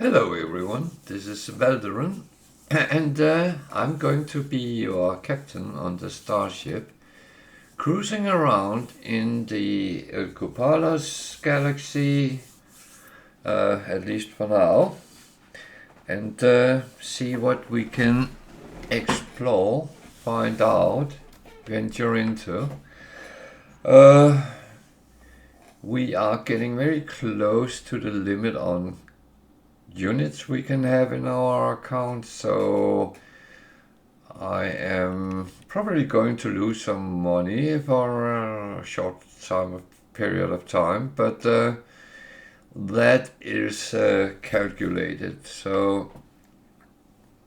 Hello everyone, this is Valderan, and I'm going to be your captain on the starship, cruising around in the Elkupalos galaxy, at least for now, and see what we can explore, find out, venture into. We are getting very close to the limit on units we can have in our account, so I am probably going to lose some money for a short period of time, but that is calculated, so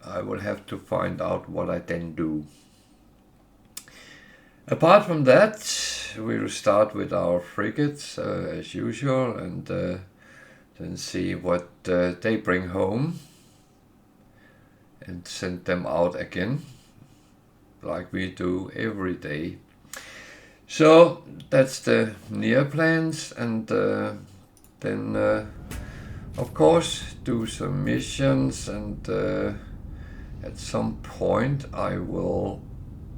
I will have to find out what I then do. Apart from that, we'll start with our frigates as usual, and then see what they bring home and send them out again like we do every day. So that's the near plans, and then of course do some missions, and at some point I will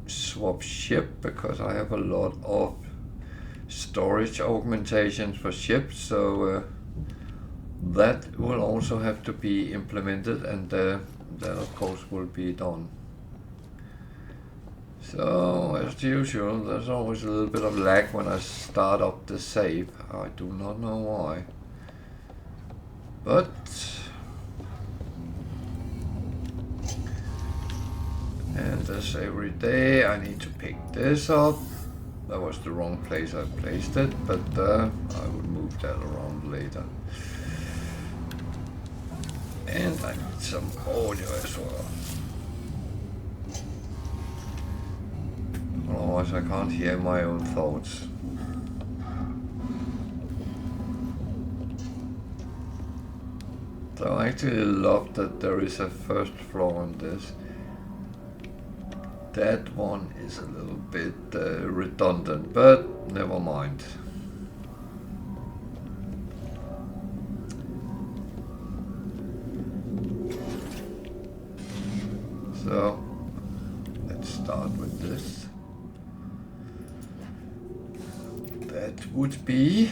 swap ship because I have a lot of storage augmentations for ships, so that will also have to be implemented, and that of course will be done. So as usual, there's always a little bit of lag when I start up the save. I do not know why, but and as every day I need to pick this up. That was the wrong place I placed it, but I will move that around later. And I need some audio as well. Otherwise I can't hear my own thoughts. So I actually love that there is a first floor on this. That one is a little bit redundant, but never mind. So let's start with this. That would be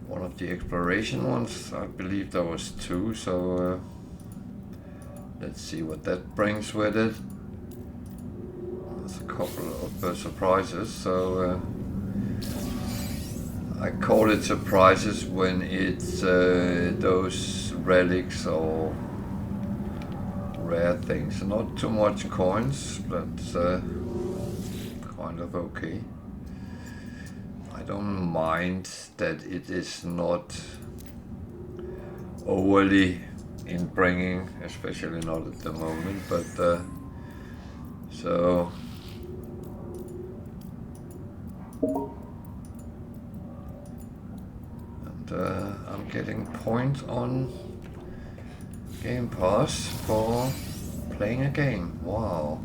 one of the exploration ones. I believe there was two, so let's see what that brings with it. There's a couple of surprises, so I call it surprises when it's those relics or rare things. Not too much coins, but kind of okay. I don't mind that it is not overly in bringing, especially not at the moment, but so and I'm getting points on Game Pass for playing a game. Wow,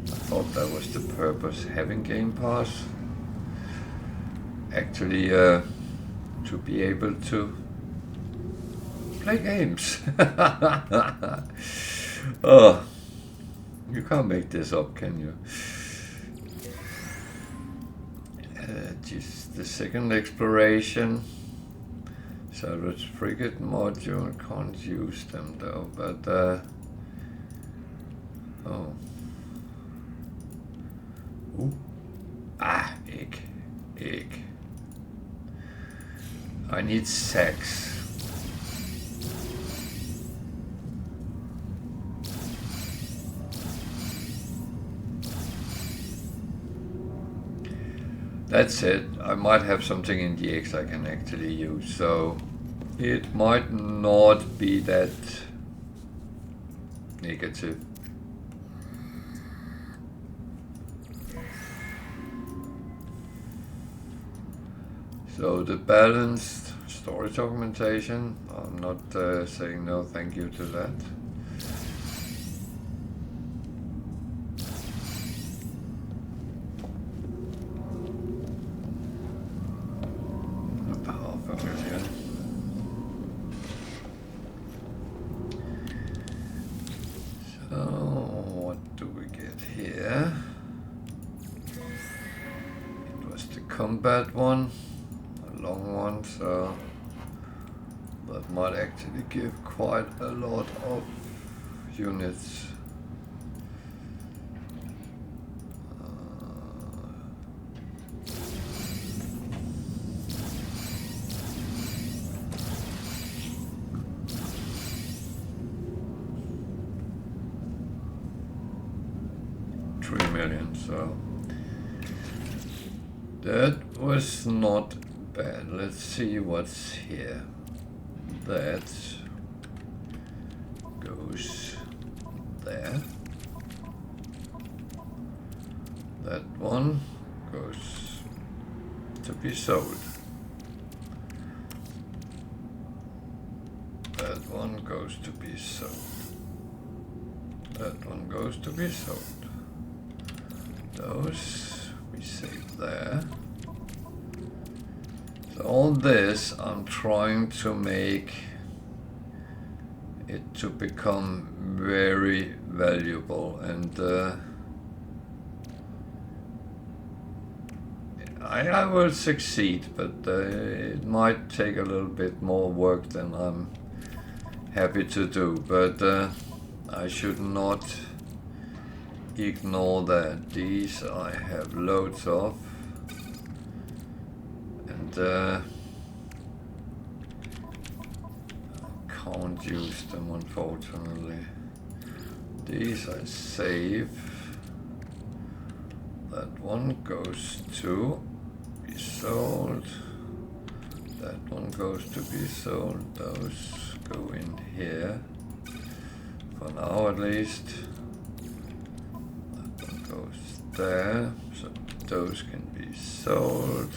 I thought that was the purpose, having Game Pass, actually to be able to play games. Oh, you can't make this up, can you? Just the second exploration. Salvage frigate module, can't use them though, but oh. Ooh. Ah, egg. I need 6. That's it. I might have something in the X I can actually use, so it might not be that negative. So the balanced storage augmentation, I'm not saying no thank you to that. combat one, a long one, so that might actually give quite a lot of units. So that was not bad. Let's see what's here. That goes there. That one goes to be sold. That one goes to be sold. That one goes to be sold. Those we save there. So all this I'm trying to make it to become very valuable, and I will succeed, but it might take a little bit more work than I'm happy to do, but I should not ignore that. These I have loads of, and I can't use them unfortunately. These I save. That one goes to be sold. That one goes to be sold. Those go in here for now at least. Goes there, so those can be sold.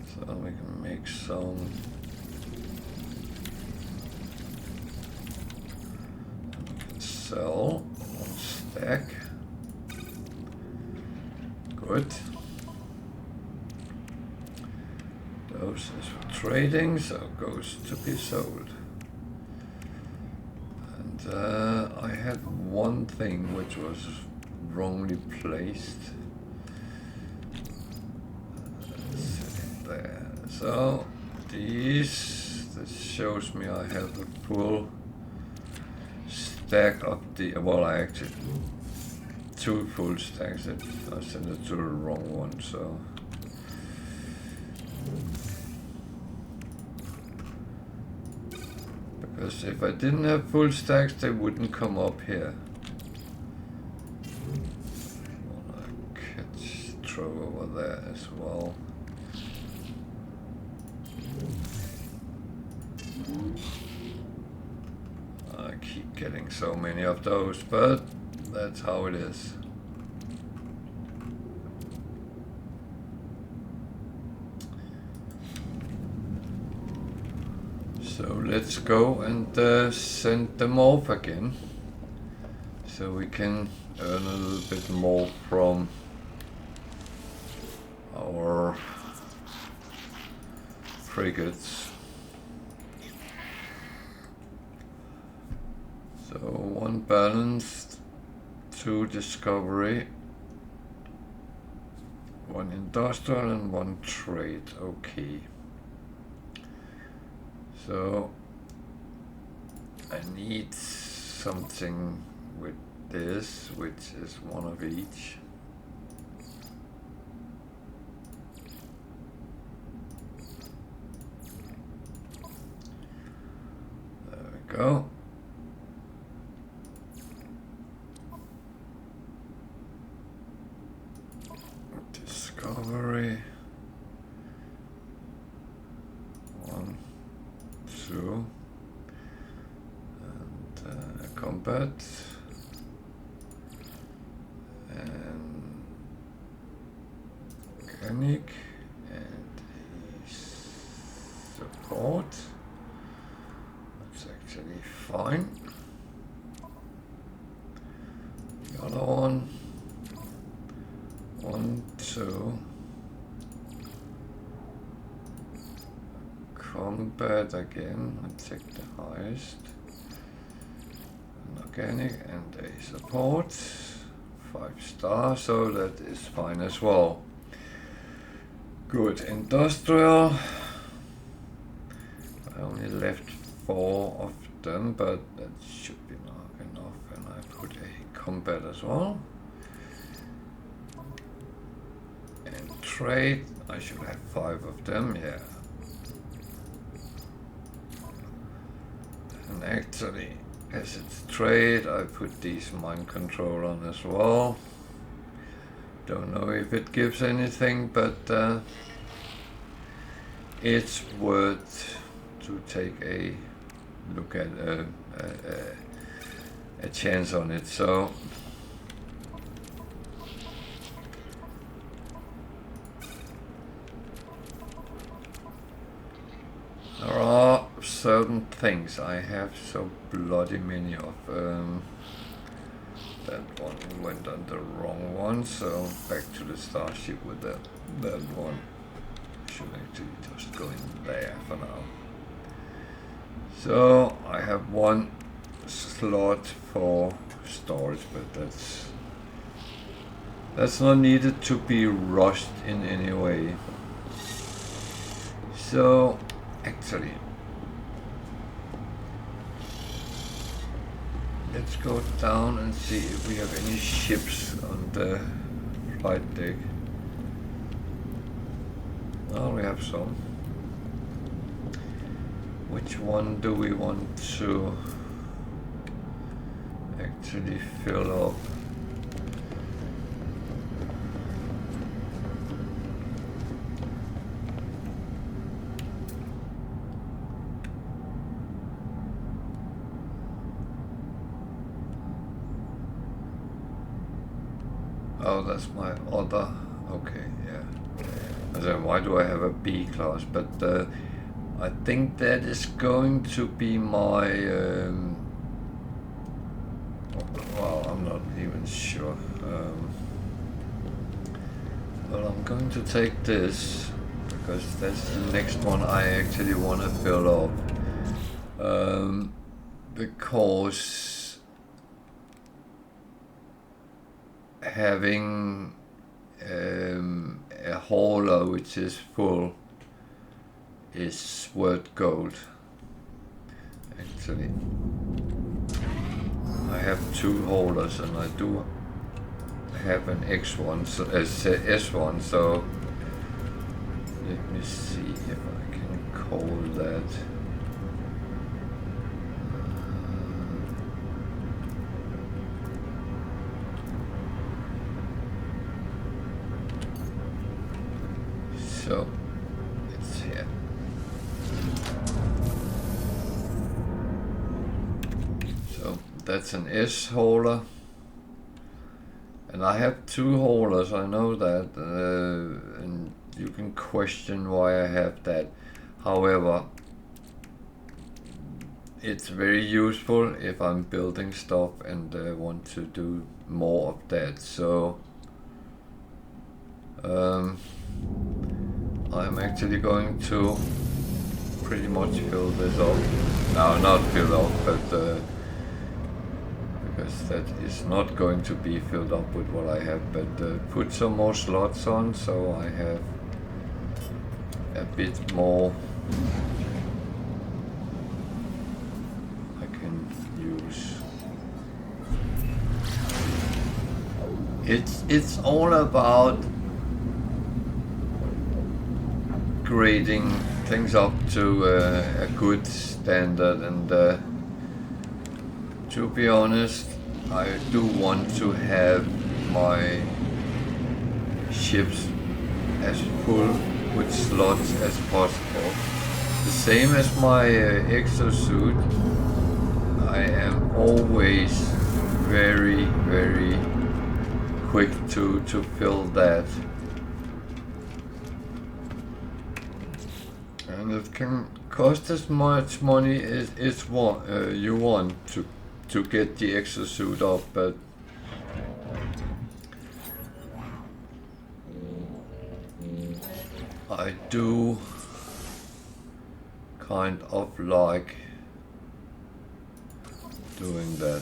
So we can make some. And we can sell one stack. Good. Those is for trading, so it goes to be sold. And I had one thing which was wrongly placed. There. So this shows me I have a full stack of the, well, I actually two full stacks. I sent it to the wrong one, so because if I didn't have full stacks, they wouldn't come up here. Throw over there as well. I keep getting so many of those, but that's how it is. So let's go and send them off again, so we can earn a little bit more from our frigates. So one balanced, two discovery, one industrial and one trade. Okay. So I need something with this, which is one of each. There we go. Discovery. 1, 2, and combat, and mechanic, and support. That's actually fine. The other one. 1, 2, combat again. I take the highest. An organic and a support. 5 stars, so that is fine as well. Good. Industrial. I only left 4 of them, but that should be enough. And I put a combat as well. And trade, I should have 5 of them, yeah. And actually, as it's trade, I put these mind control on as well. Don't know if it gives anything, but it's worth to take a look at a chance on it. So there are certain things I have so bloody many of. That one went on the wrong one, so back to the starship with that one. Should actually just go in there for now. So I have 1 slot for storage, but that's not needed to be rushed in any way. So actually, let's go down and see if we have any ships on the flight deck. Oh, we have some. Which one do we want to actually fill up? Oh, that's my other. Okay, yeah. And then why do I have a B class? But I think that is going to be my. Well, I'm not even sure. Well, I'm going to take this because that's the next one I actually want to fill up. Because having a hauler which is full is worth gold. Actually, I have 2 haulers and I do have an X1, so S1. So let me see if I can call that. So it's here. So that's an S hauler, and I have 2 haulers. I know that, and you can question why I have that. However, it's very useful if I'm building stuff and want to do more of that. So I'm actually going to pretty much fill this up. No, not fill up, but because that is not going to be filled up with what I have, but put some more slots on so I have a bit more I can use. It's all about grading things up to a good standard, and to be honest, I do want to have my ships as full with slots as possible. The same as my exosuit, I am always very quick to fill that. And it can cost as much money as you want to get the exosuit up, but I do kind of like doing that.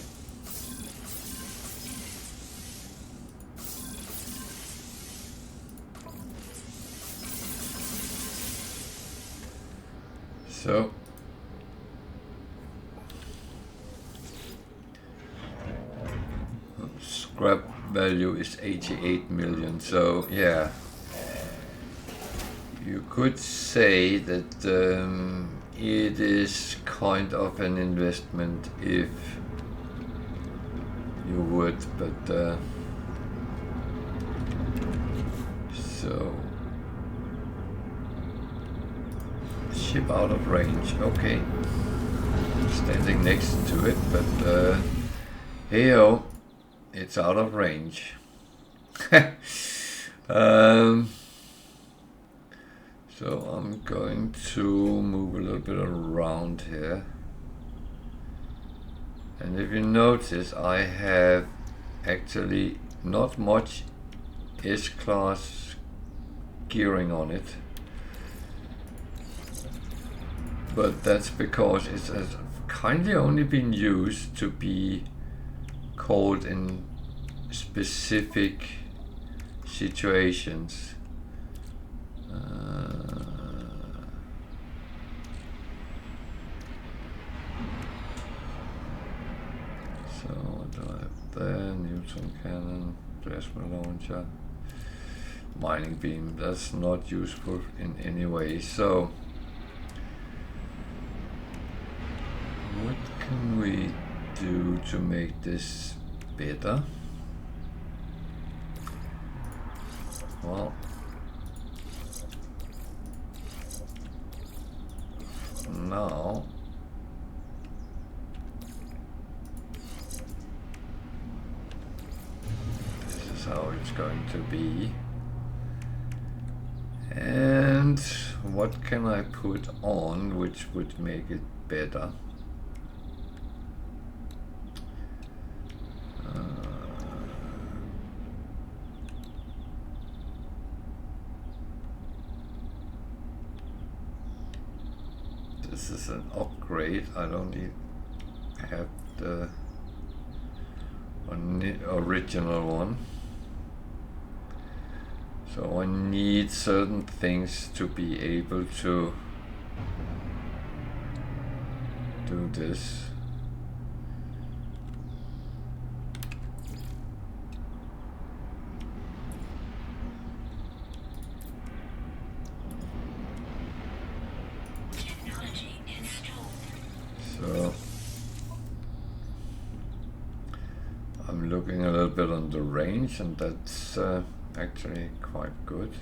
So scrap value is 88 million, so yeah, you could say that it is kind of an investment if you would, but so ship out of range, okay, standing next to it, but hey-oh, it's out of range. So I'm going to move a little bit around here, and if you notice, I have actually not much S-class gearing on it, but that's because it has kindly only been used to be called in specific situations. So what do I have there? Neutron cannon, plasma launcher, mining beam. That's not useful in any way. So what can we do to make this better? Well, now this is how it's going to be. And what can I put on which would make it better? This is an upgrade. I don't have the original one. So I need certain things to be able to do this. So I'm looking a little bit on the range, and that's actually quite good.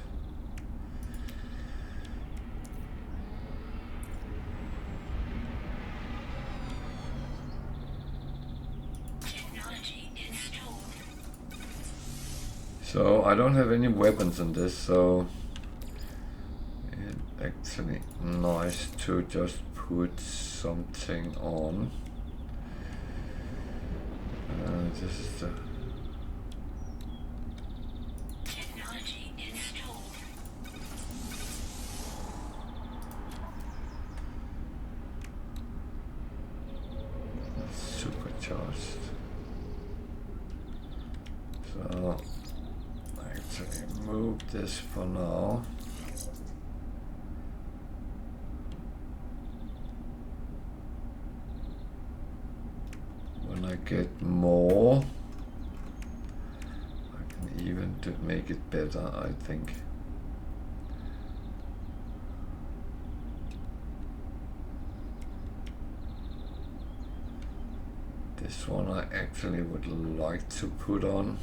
So I don't have any weapons in this, so it's actually nice to just put something on. This is the supercharged. So actually move this for now. When I get more, I can even make it better, I think. This one I actually would like to put on.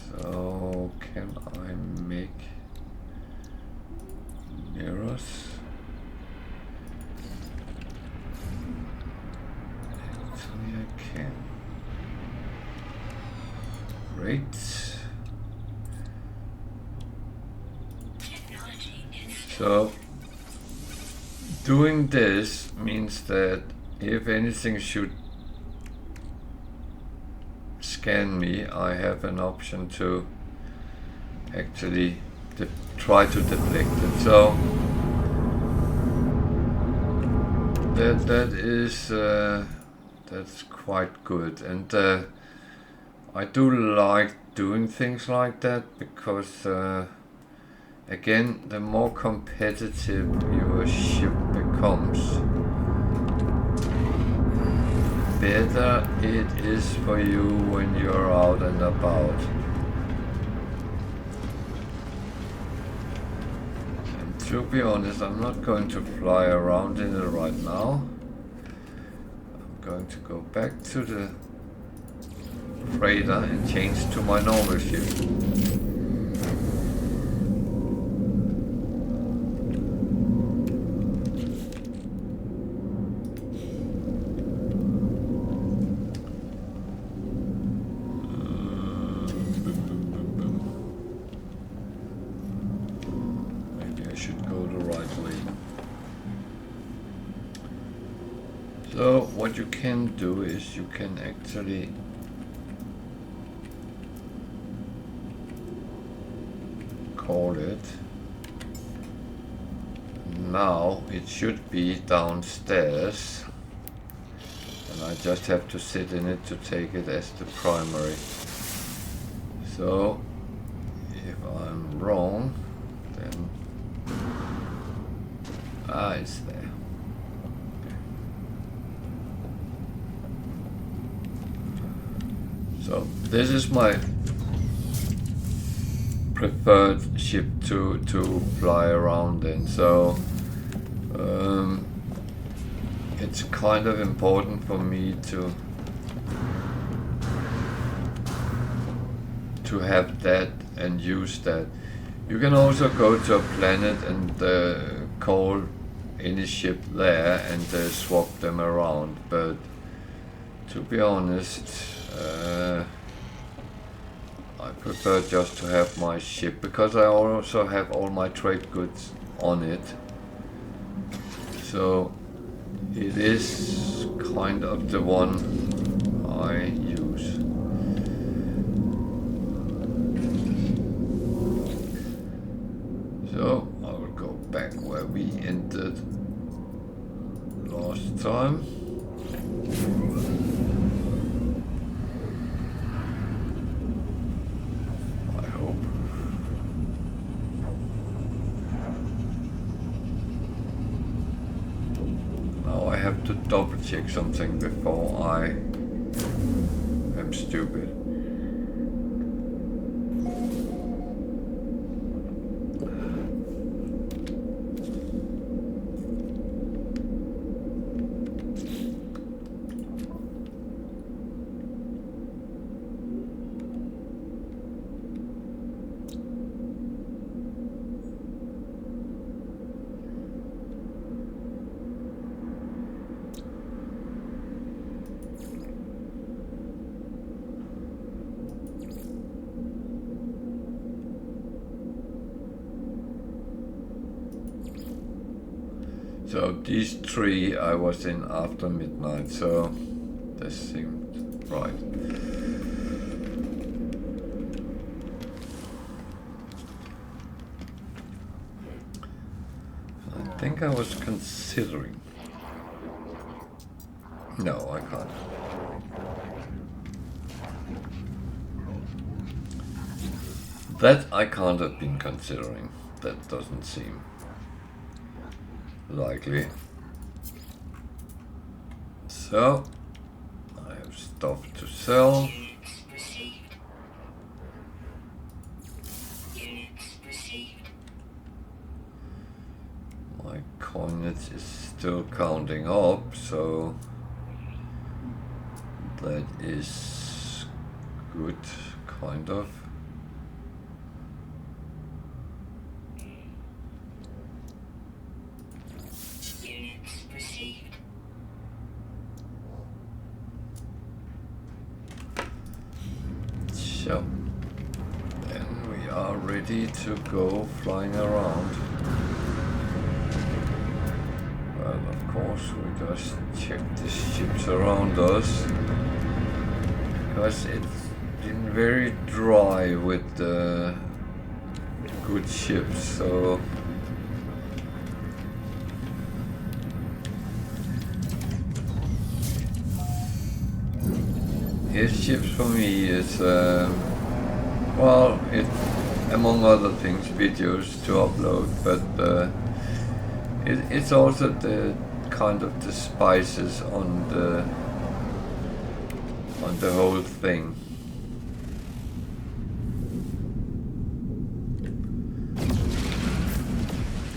So can I make mirrors? Actually I can. Great. So doing this means that if anything should scan me, I have an option to actually try to deflect it. So that is that's quite good, and I do like doing things like that because again, the more competitive your ship becomes, better it is for you when you're out and about. And to be honest, I'm not going to fly around in it right now. I'm going to go back to the freighter and change to my normal ship. Maybe I should go the right way. So what you can do is you can actually call it. Now it should be downstairs, and I just have to sit in it to take it as the primary. So if I'm wrong, then it's there. So this is my preferred ship to fly around in. So it's kind of important for me to have that and use that. You can also go to a planet and call any ship there and swap them around, but to be honest, I prefer just to have my ship because I also have all my trade goods on it. So it is kind of the one I use. So I will go back where we entered last time. To double check something before I am stupid. So these three I was in after midnight, so this seemed right. I think I was considering. No, I can't. That I can't have been considering. That doesn't seem likely. So I have stuff to sell. My coinage is still counting up, so that is good, kind of. So then we are ready to go flying around. Well, of course, we just check the ships around us because it's been very dry with the good ships, so his ships for me is, well, it, among other things, videos to upload, but it's also the kind of the spices on the whole thing.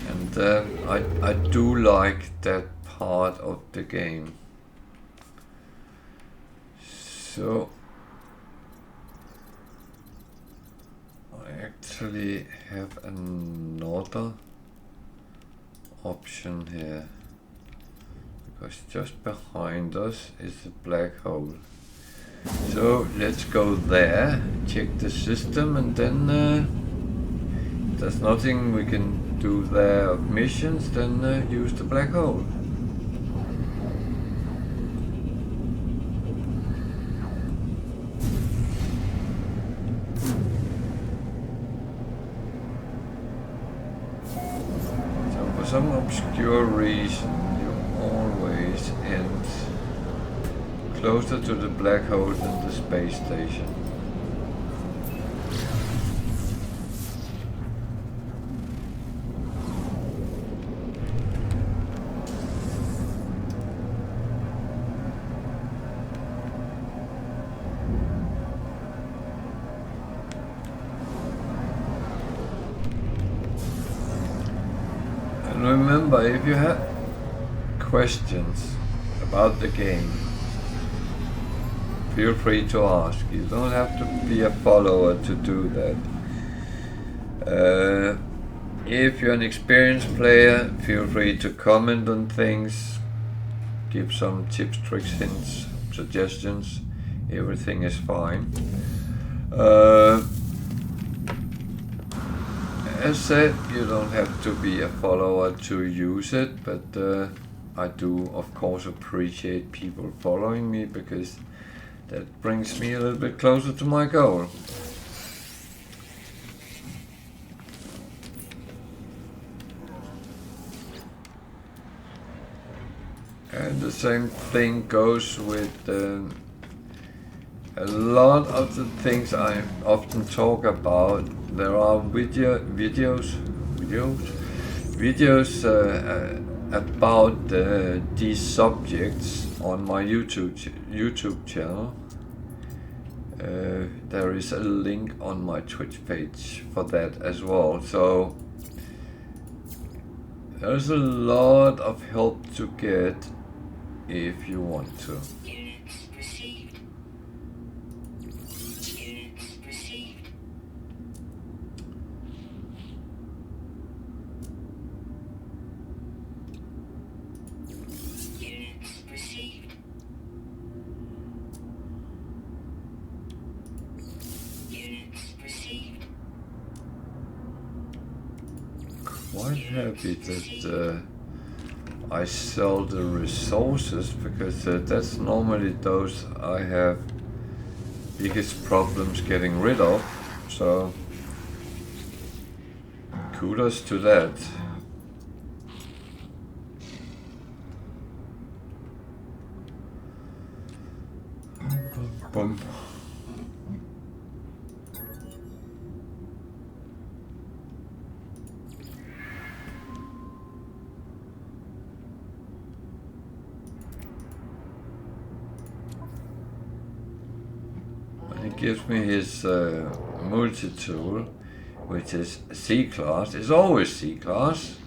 And I do like that part of the game. So I actually have another option here, because just behind us is a black hole. So let's go there, check the system, and then if there's nothing we can do there of missions, then use the black hole. For some obscure reason, you always end closer to the black hole than the space station. Remember, if you have questions about the game, feel free to ask. You don't have to be a follower to do that. If you're an experienced player, feel free to comment on things, give some tips, tricks, hints, suggestions. Everything is fine. As said, you don't have to be a follower to use it, but I do of course appreciate people following me, because that brings me a little bit closer to my goal. And the same thing goes with a lot of the things I often talk about. There are videos about these subjects on my YouTube channel. There is a link on my Twitch page for that as well. So there's a lot of help to get if you want to. Quite happy that I sell the resources, because that's normally those I have biggest problems getting rid of, so kudos to that. Boom. He gives me his multi-tool, which is C-class. It's always C-class,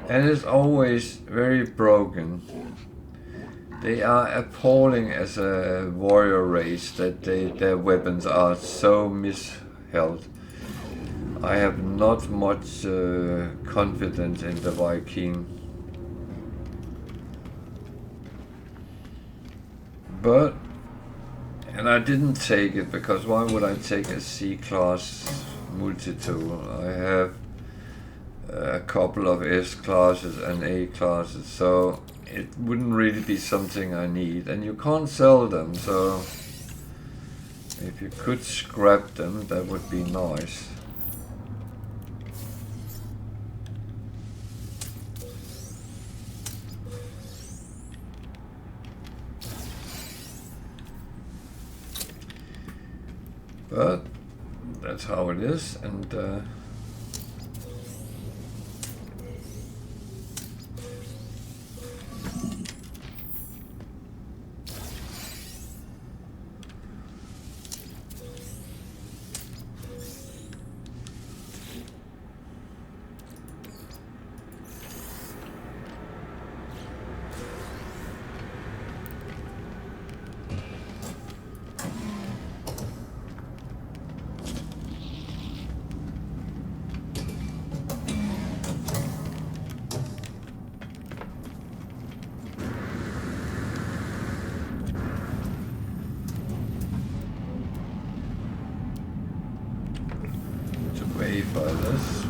and it's always very broken. They are appalling as a warrior race that their weapons are so misheld. I have not much confidence in the Viking. But, and I didn't take it, because why would I take a C-class multi-tool? I have a couple of S-classes and A-classes, so it wouldn't really be something I need, and you can't sell them, so if you could scrap them, that would be nice. But that's how it is, and for this.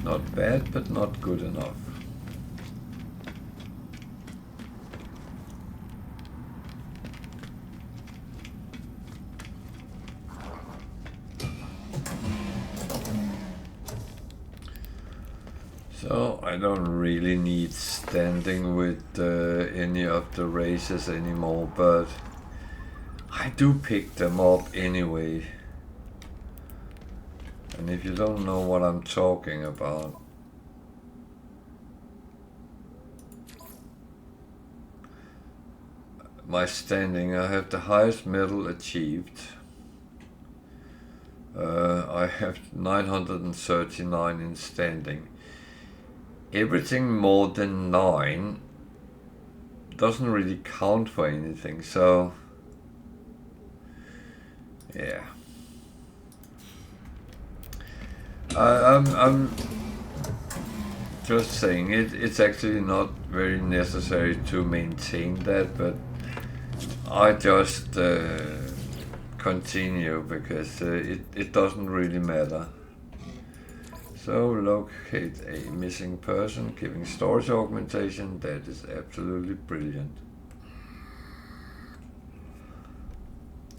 Not bad, but not good enough. So I don't really need standing with any of the races anymore, but I do pick them up anyway. And if you don't know what I'm talking about, my standing, I have the highest medal achieved. I have 939 in standing. Everything more than 9 doesn't really count for anything, so yeah. I'm just saying it's actually not very necessary to maintain that, but I just continue because it doesn't really matter. So locate a missing person, giving storage augmentation. That is absolutely brilliant.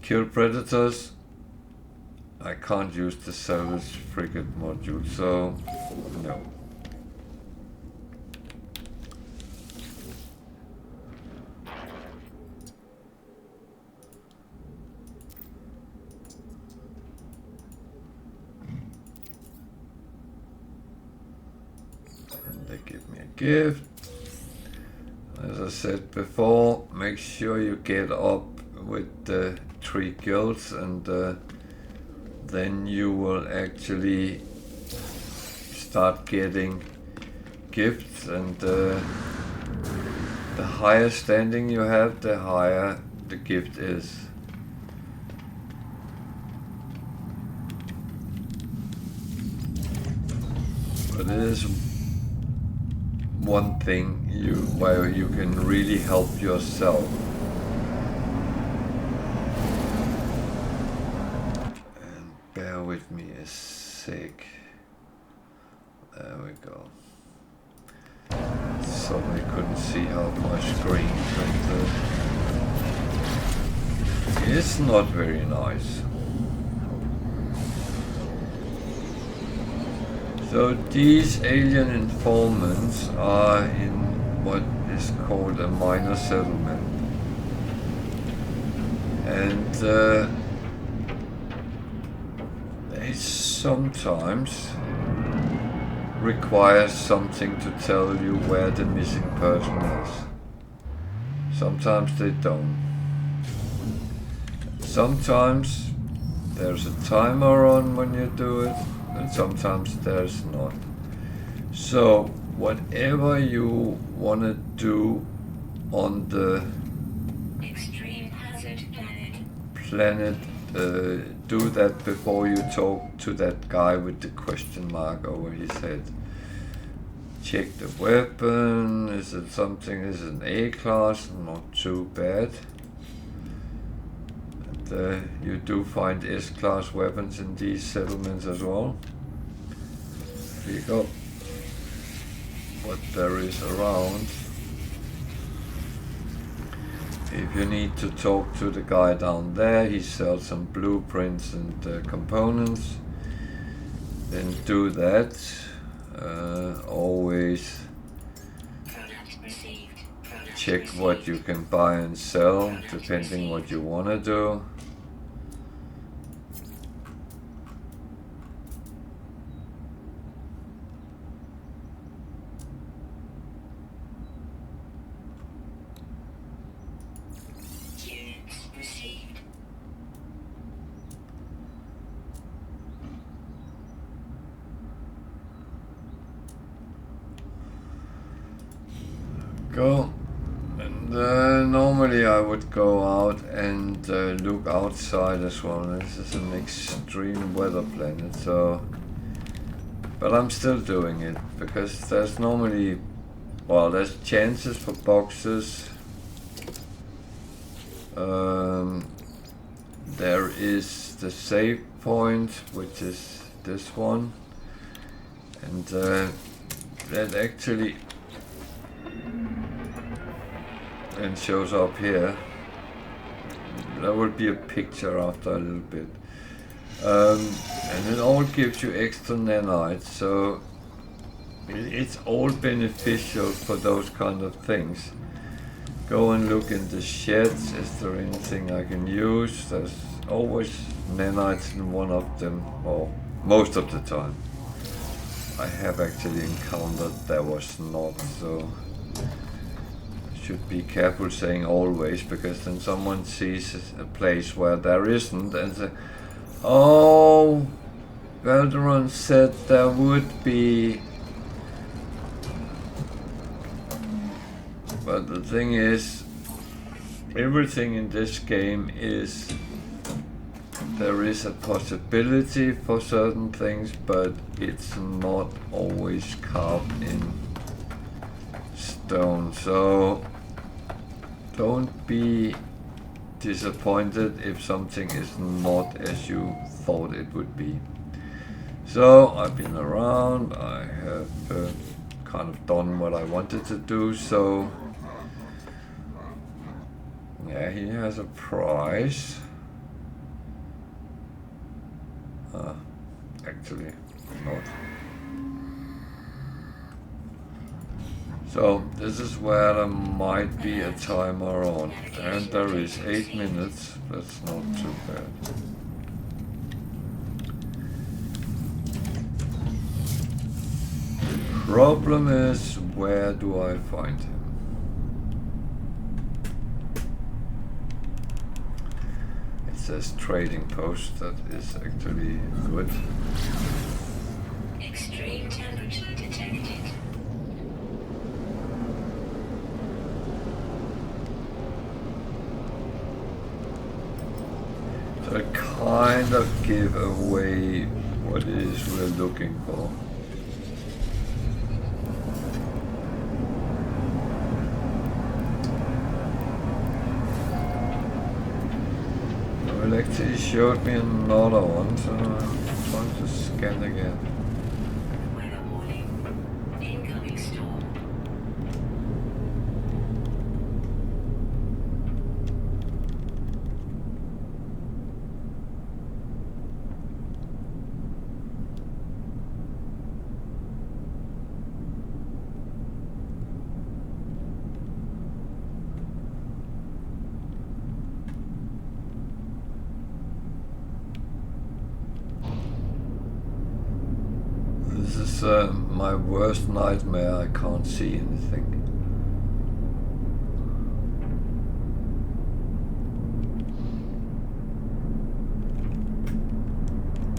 Kill predators. I can't use the salvage frigate module, so no. And they give me a gift. As I said before, make sure you get up with the 3 guilds, and then you will actually start getting gifts, and the higher standing you have, the higher the gift is. But it is one thing where you can really help yourself. Bear with me a sec. There we go. Suddenly couldn't see half my screen, but it's not very nice. So these alien informants are in what is called a minor settlement, and they sometimes require something to tell you where the missing person is. Sometimes they don't. Sometimes there's a timer on when you do it, and sometimes there's not. So whatever you want to do on the extreme hazard planet, do that before you talk to that guy with the question mark over his head. Check the weapon. Is it something? Is it an A class? Not too bad. And you do find S class weapons in these settlements as well. Pick up what there is around. If you need to talk to the guy down there, he sells some blueprints and components, then do that. Always check what you can buy and sell, depending what you want to do. go. And normally I would go out and look outside as well. This is an extreme weather planet, so... But I'm still doing it, because there's normally... Well, there's chances for boxes. There is the save point, which is this one. And that actually then shows up here. There will be a picture after a little bit. And it all gives you extra nanites, so it's all beneficial for those kind of things. Go and look in the sheds. Is there anything I can use? There's always nanites in one of them, or most of the time. I have actually encountered there was not, so I should be careful saying always, because then someone sees a place where there isn't and say, oh, Valderon said there would be. But the thing is, everything in this game is, there is a possibility for certain things, but it's not always carved in stone. So don't be disappointed if something is not as you thought it would be. So I've been around, I have kind of done what I wanted to do, so yeah, he has a prize. Actually not. So this is where there might be a timer on, and there is 8 minutes. That's not too bad. Problem is, where do I find him? It says trading post. That is actually good. Extreme temperature detected. So it kind of give away what it is we're looking for. Well, it actually showed me another one, so I'm trying to scan again. Weather warning. Incoming storm. This is my worst nightmare. I can't see anything.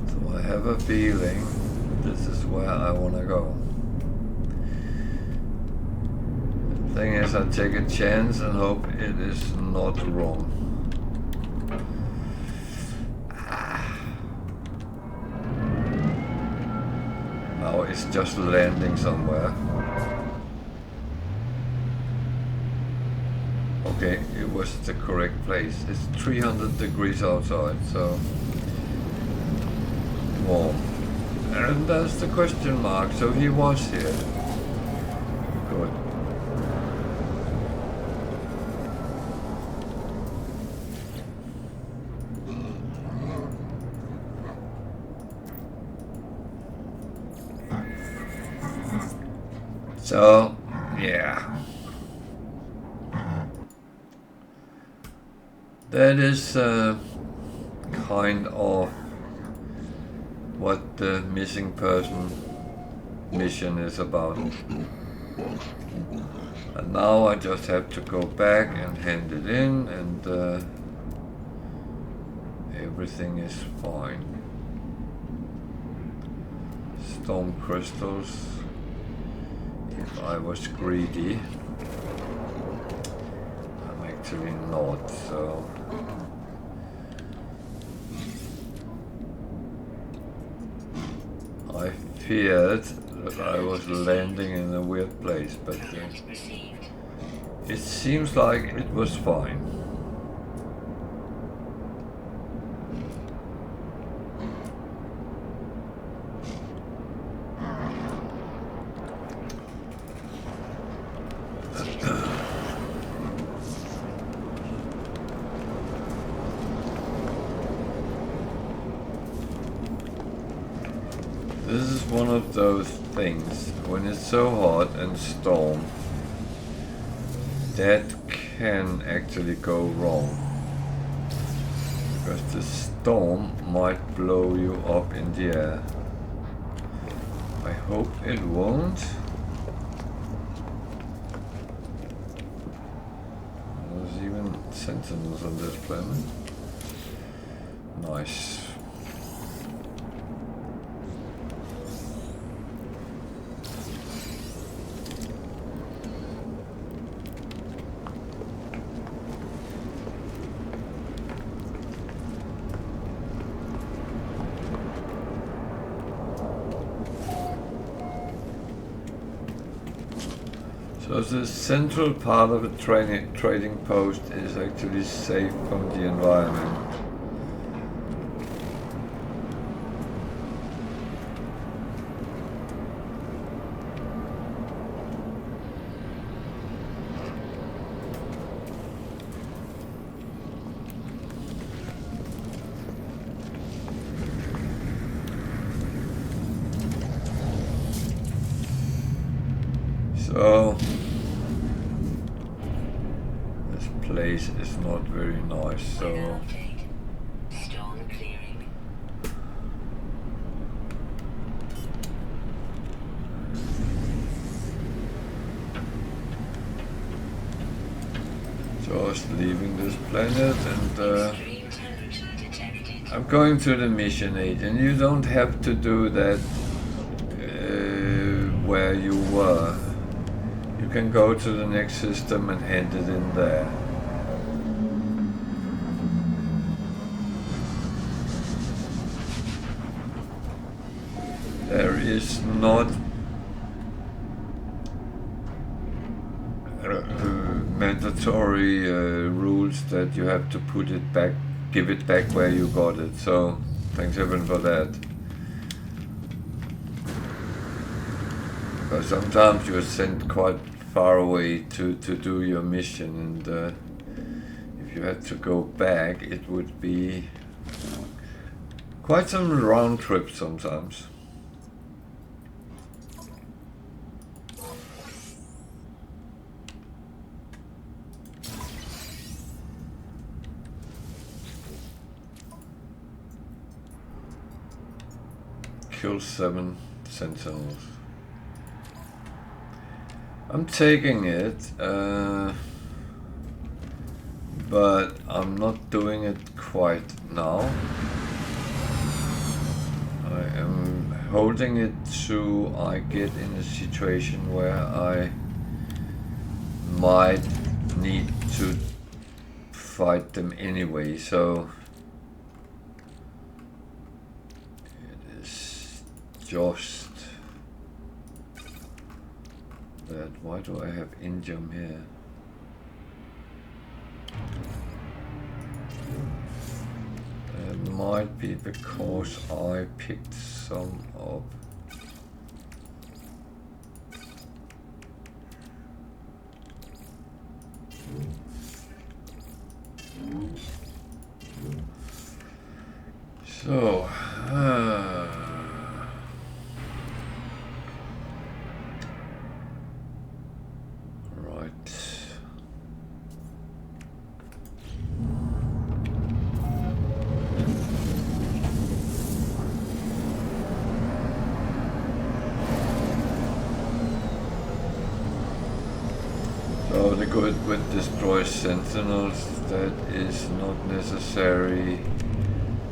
So I have a feeling this is where I want to go. The thing is, I take a chance and hope it is not wrong. Now it's just landing somewhere. Okay, it was the correct place. It's 300 degrees outside, so warm. And that's the question mark, so he was here. Good. So, yeah. That is kind of what the missing person mission is about. And now I just have to go back and hand it in, and everything is fine. Storm crystals. If I was greedy. actually not, so... I feared that I was landing in a weird place, but it seems like it was fine. This is one of those things, when it's so hot and storm, that can actually go wrong. Because the storm might blow you up in the air. I hope it won't. There's even sentinels on this planet. Nice. So the central part of a trading post is actually safe from the environment. So place is not very nice, so Storm clearing. just leaving this planet and Extreme temperature detected. I'm going to the mission agent. You don't have to do that where you were. You can go to the next system and end it in there. There is not mandatory rules that you have to put it back, give it back where you got it. So thanks heaven for that. Because sometimes you're sent quite far away to do your mission, and if you had to go back, it would be quite some round trip sometimes. Kill 7 sentinels. I'm taking it, but I'm not doing it quite now. I am holding it so I get in a situation where I might need to fight them anyway, so it is just that. Why do I have indium here? It might be because I picked some up. So, right. So the good with destroy sentinels, that is not necessary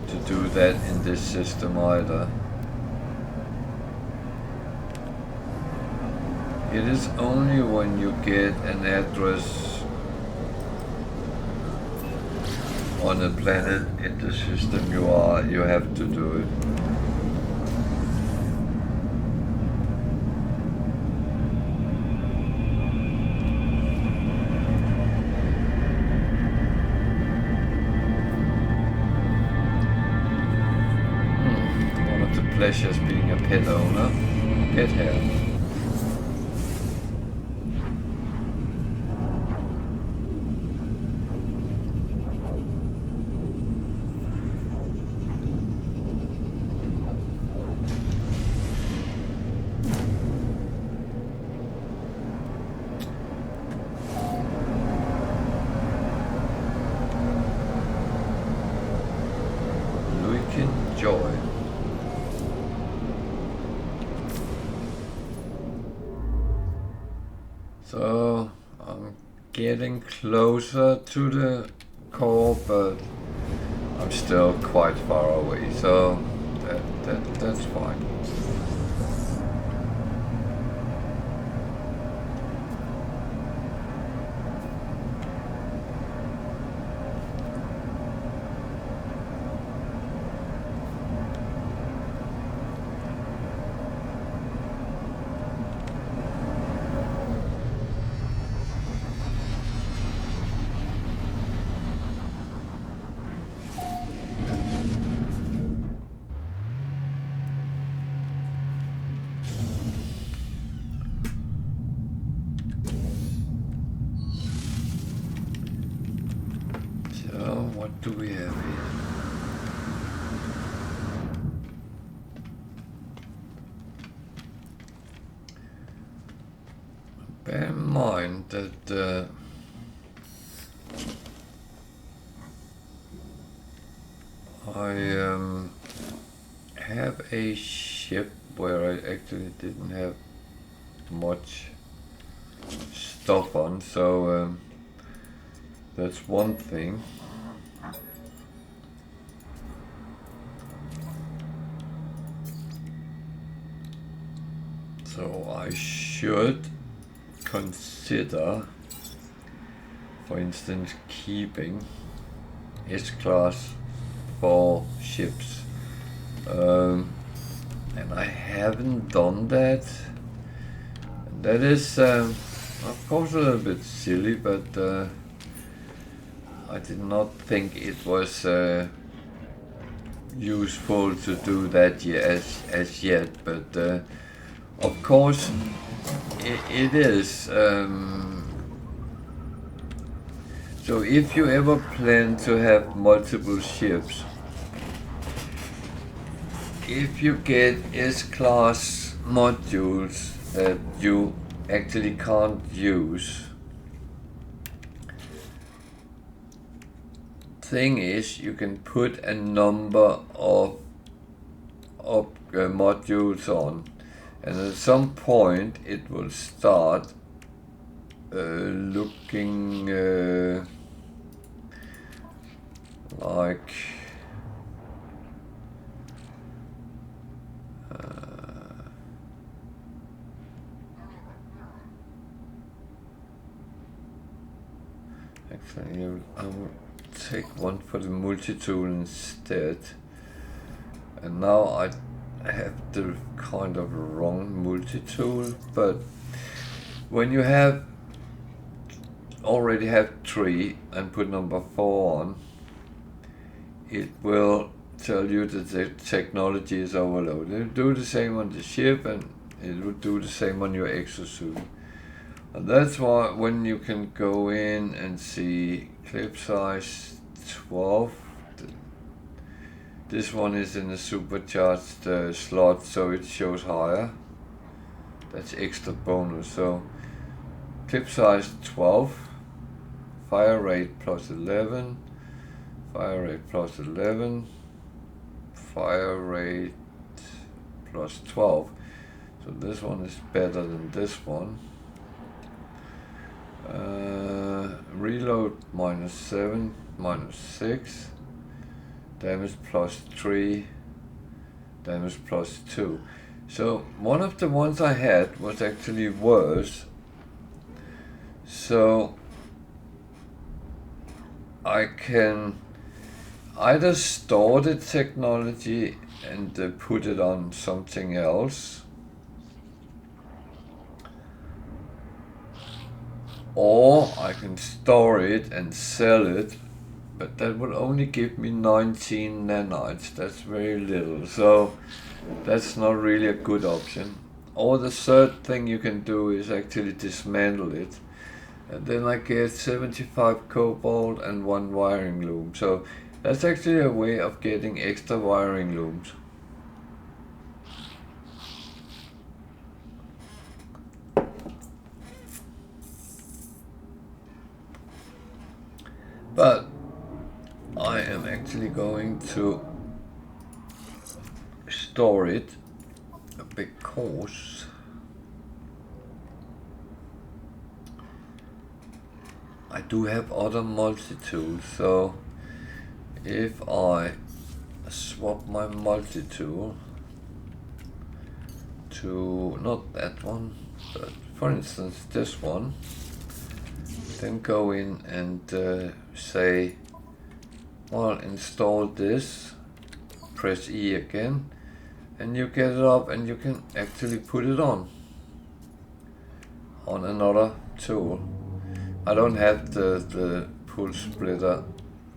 to do that in this system either. It is only when you get an address on a planet in the system you have to do it. One of the pleasures being a pet owner, pet hair. Joy. So I'm getting closer to the core, but I'm still quite far away, so that's fine. What do we have here? Bear in mind that I have a ship where I actually didn't have much stuff on, so that's one thing. So I should consider, for instance, keeping S-class for ships. And I haven't done that. And that is, of course, a little bit silly, but I did not think it was useful to do that as yet, but of course it is. So if you ever plan to have multiple ships, if you get S-class modules that you actually can't use, thing is you can put a number of modules on, and at some point it will start looking like actually I will take one for the multi-tool instead, and now I have the kind of wrong multi-tool, but when you already have 3 and put number 4 on, it will tell you that the technology is overloaded. It will do the same on the ship, and it will do the same on your exosuit. And that's why when you can go in and see clip size 12, this one is in a supercharged slot, so it shows higher. That's extra bonus. So clip size 12, fire rate plus 11, fire rate plus 11, fire rate plus 12. So this one is better than this one. Reload -7, -6, damage +3, damage +2. So one of the ones I had was actually worse. So I can either store the technology and put it on something else, or I can store it and sell it, but that will only give me 19 nanites. That's very little, so that's not really a good option. Or the third thing you can do is actually dismantle it, and then I get 75 cobalt and 1 wiring loom. So that's actually a way of getting extra wiring looms. But I am actually going to store it because I do have other multi-tools. So if I swap my multi-tool to not that one, but for instance this one, then go in and say, well, install this, press E again, and you get it up and you can actually put it on another tool. I don't have the pull splitter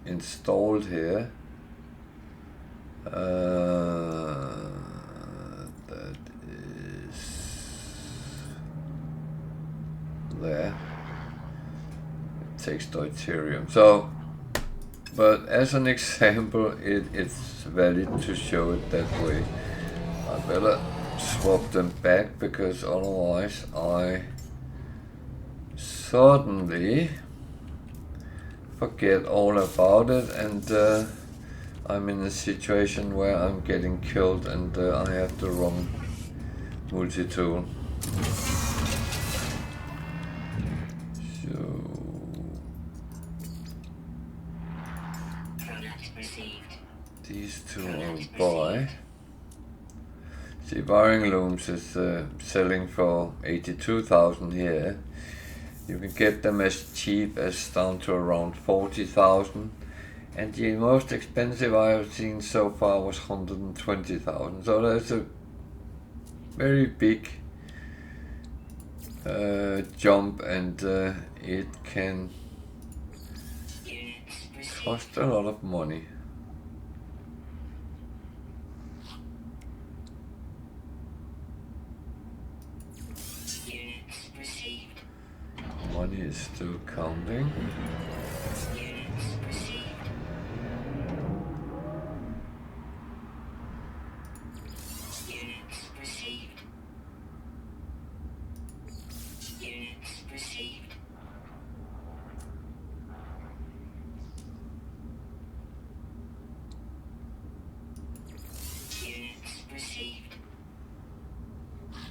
installed here. That is there. It takes deuterium. So, but as an example, it's valid to show it that way. I better swap them back because otherwise I suddenly forget all about it, and I'm in a situation where I'm getting killed and I have the wrong multi-tool. So these two I'll buy. See, wiring looms is selling for 82,000 here. You can get them as cheap as down to around 40,000, and the most expensive I have seen so far was 120,000. So that's a very big jump, and it can cost a lot of money. Money is still counting.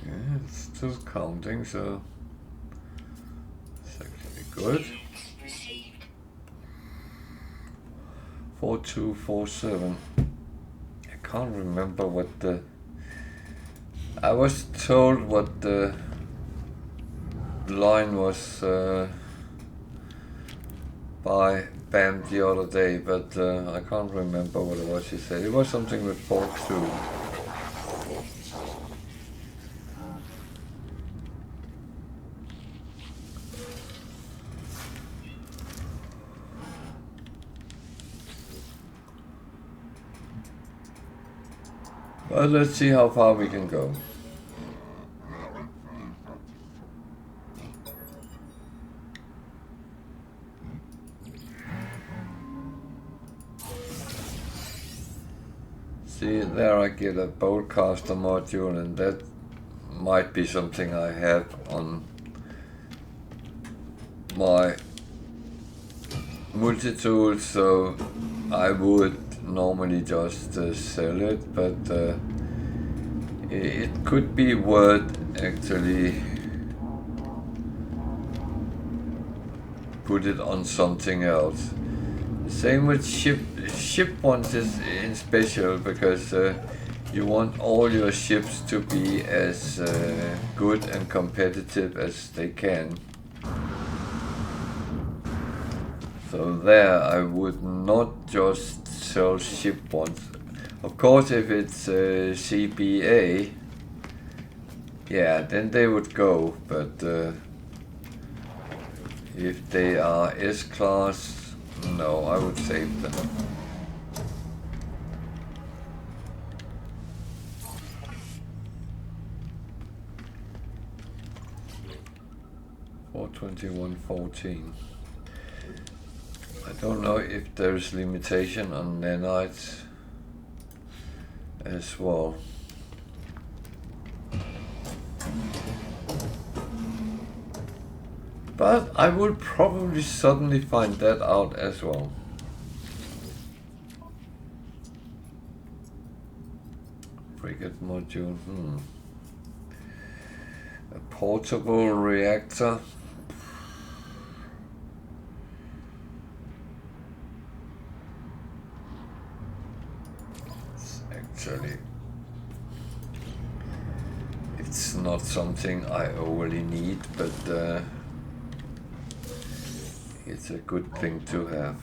Yeah, it's still counting, so good. 4247. I can't remember what I was told what the line was by Bam the other day, but I can't remember what it was he said. It was something with port 2. But let's see how far we can go. See, there I get a boltcaster module, and that might be something I have on my multi-tool, so I would normally just sell it, but it could be worth actually put it on something else. Same with ship ones is in special, because you want all your ships to be as good and competitive as they can. So there I would not just Soul ship wants. Of course, if it's CBA, yeah, then they would go. But if they are S-class, no, I would save them. $421.14. I don't know if there's limitation on nanites as well. But I will probably suddenly find that out as well. Frigate module, A portable reactor. Actually, it's not something I overly need, but it's a good thing to have.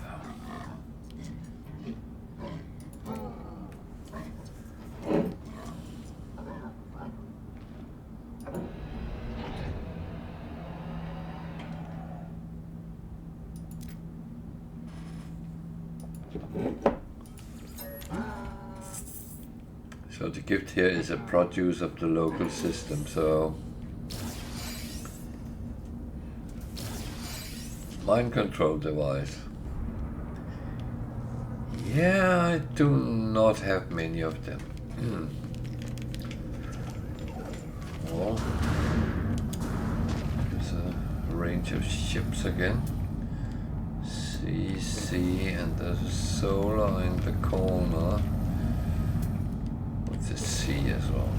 So the gift here is a produce of the local system, so mind control device. Yeah, I do not have many of them. Well, there's a range of ships again. CC, and there's a solar in the corner. The sea as well.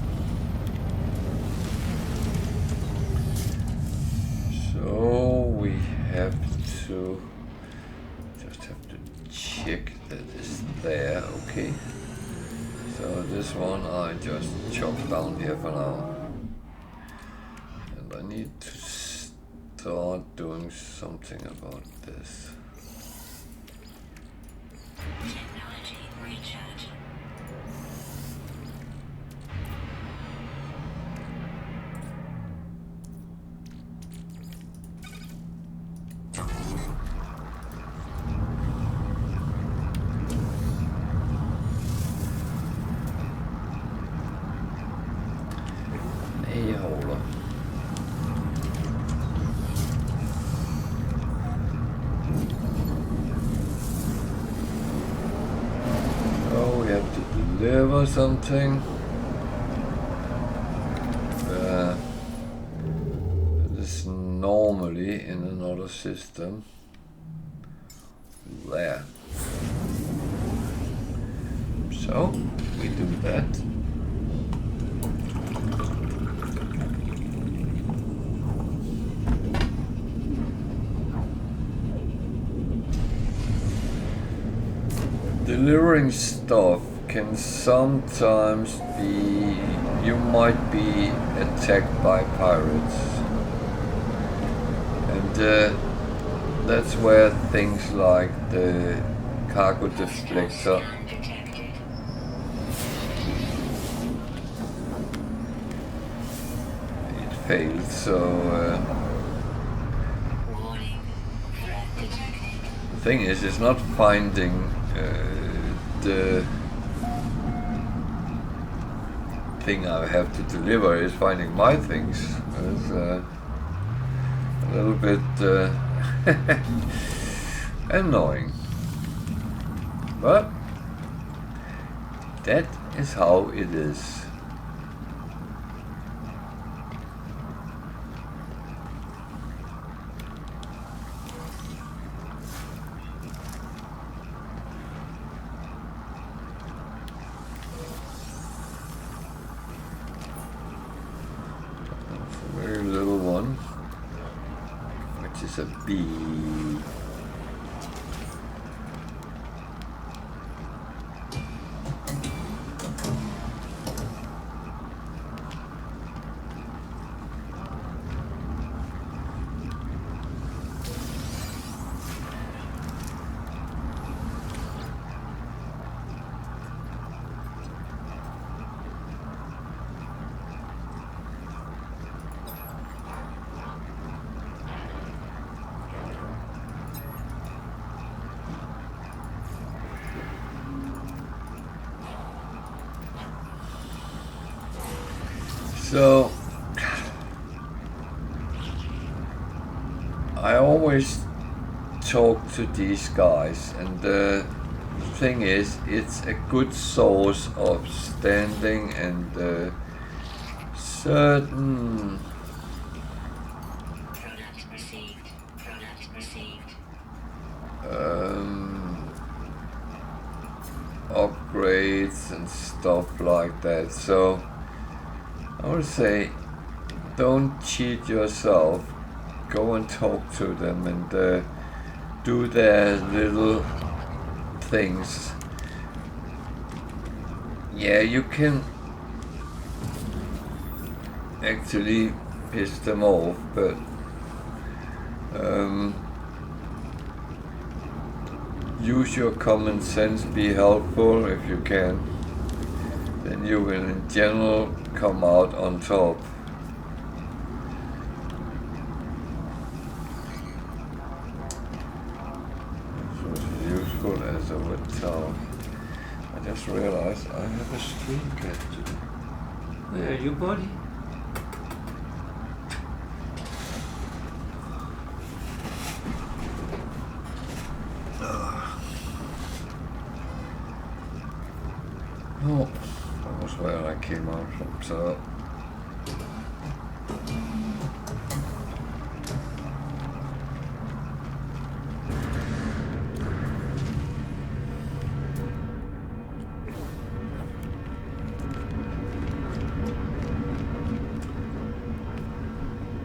So we have to check that it's there. Okay. So this one I just chop down here for now. And I need to start doing something about this. Technology recharge. Or something. This normally in another system. There. So we do that. Delivering stuff can sometimes be, you might be attacked by pirates, and that's where things like the cargo deflector it failed. So the thing is, it's not finding the thing I have to deliver, is finding my things. It's a little bit annoying, but that is how it is. A B. So I always talk to these guys, and the thing is, it's a good source of standing and certain Product received. Product received. upgrades and stuff like that. So I would say, don't cheat yourself. Go and talk to them and do their little things. Yeah, you can actually piss them off, but use your common sense, be helpful if you can. Then you will in general come out on top. This was useful as a wet towel. I just realized I have a stream cat today. Where are you, buddy? Oh, that was where I came out from, so...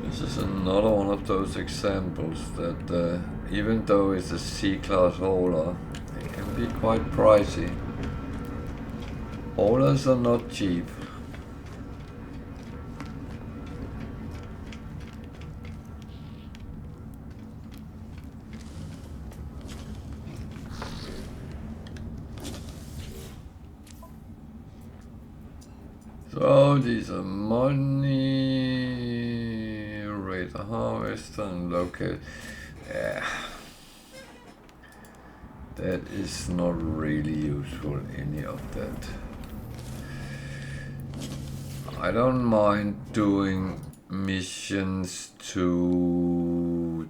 This is another one of those examples that even though it's a C-class hauler, it can be quite pricey. Haulers are not cheap. So these are money, rate a harvester and locate. Yeah. That is not really useful, any of that. I don't mind doing missions to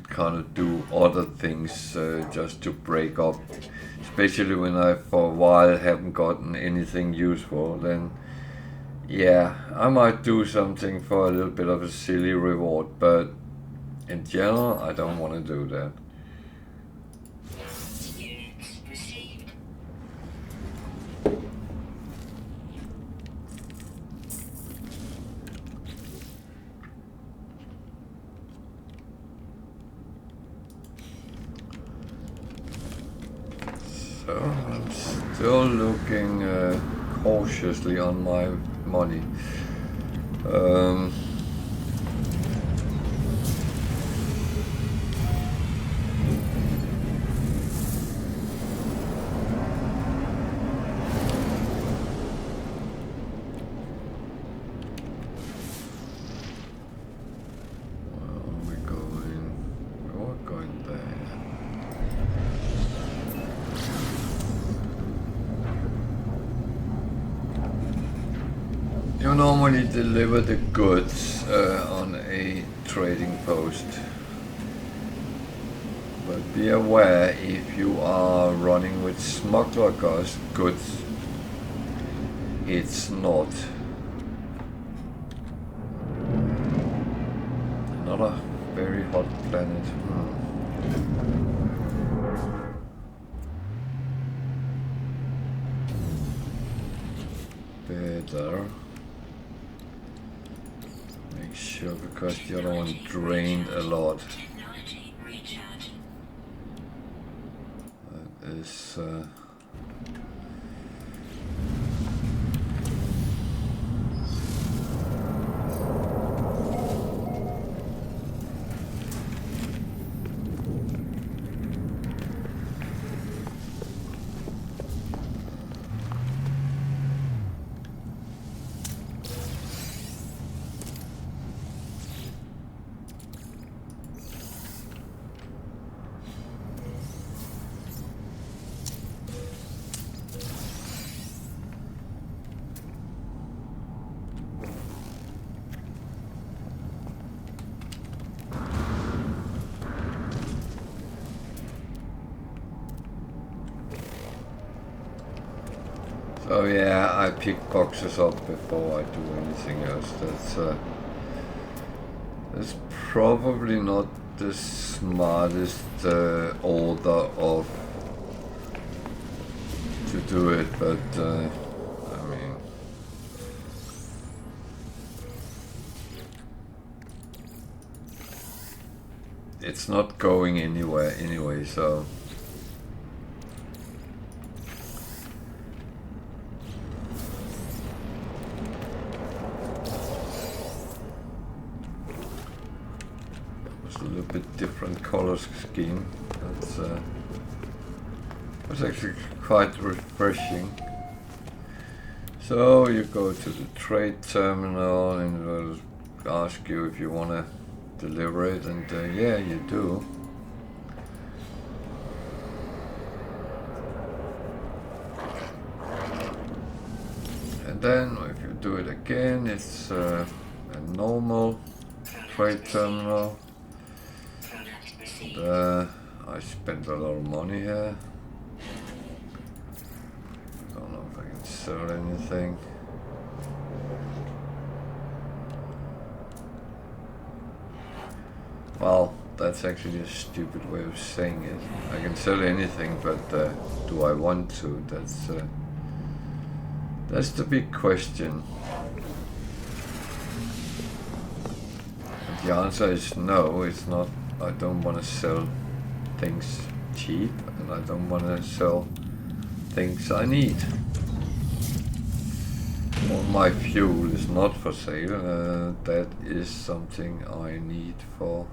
kind of do other things just to break up, especially when I for a while haven't gotten anything useful. Then yeah, I might do something for a little bit of a silly reward, but in general I don't want to do that. Units received. So I'm still looking cautiously on my money. We're going there. You normally deliver the goods on a trading post, but be aware if you are running with smuggler goods, it's not. Another very hot planet. Better. Make sure, because the other one drained a lot. Technology recharge. That is So yeah, I pick boxes up before I do anything else. That's probably not the smartest order of to do it, but I mean, it's not going anywhere anyway, so. A little bit different color scheme. That's actually quite refreshing. So you go to the trade terminal and it will ask you if you want to deliver it, and yeah, you do. And then if you do it again, it's a normal trade terminal. I spent a lot of money here. Don't know if I can sell anything. Well, that's actually a stupid way of saying it. I can sell anything, but do I want to? That's the big question. And the answer is no, it's not. I don't want to sell things cheap, and I don't want to sell things I need. All my fuel is not for sale. That is something I need for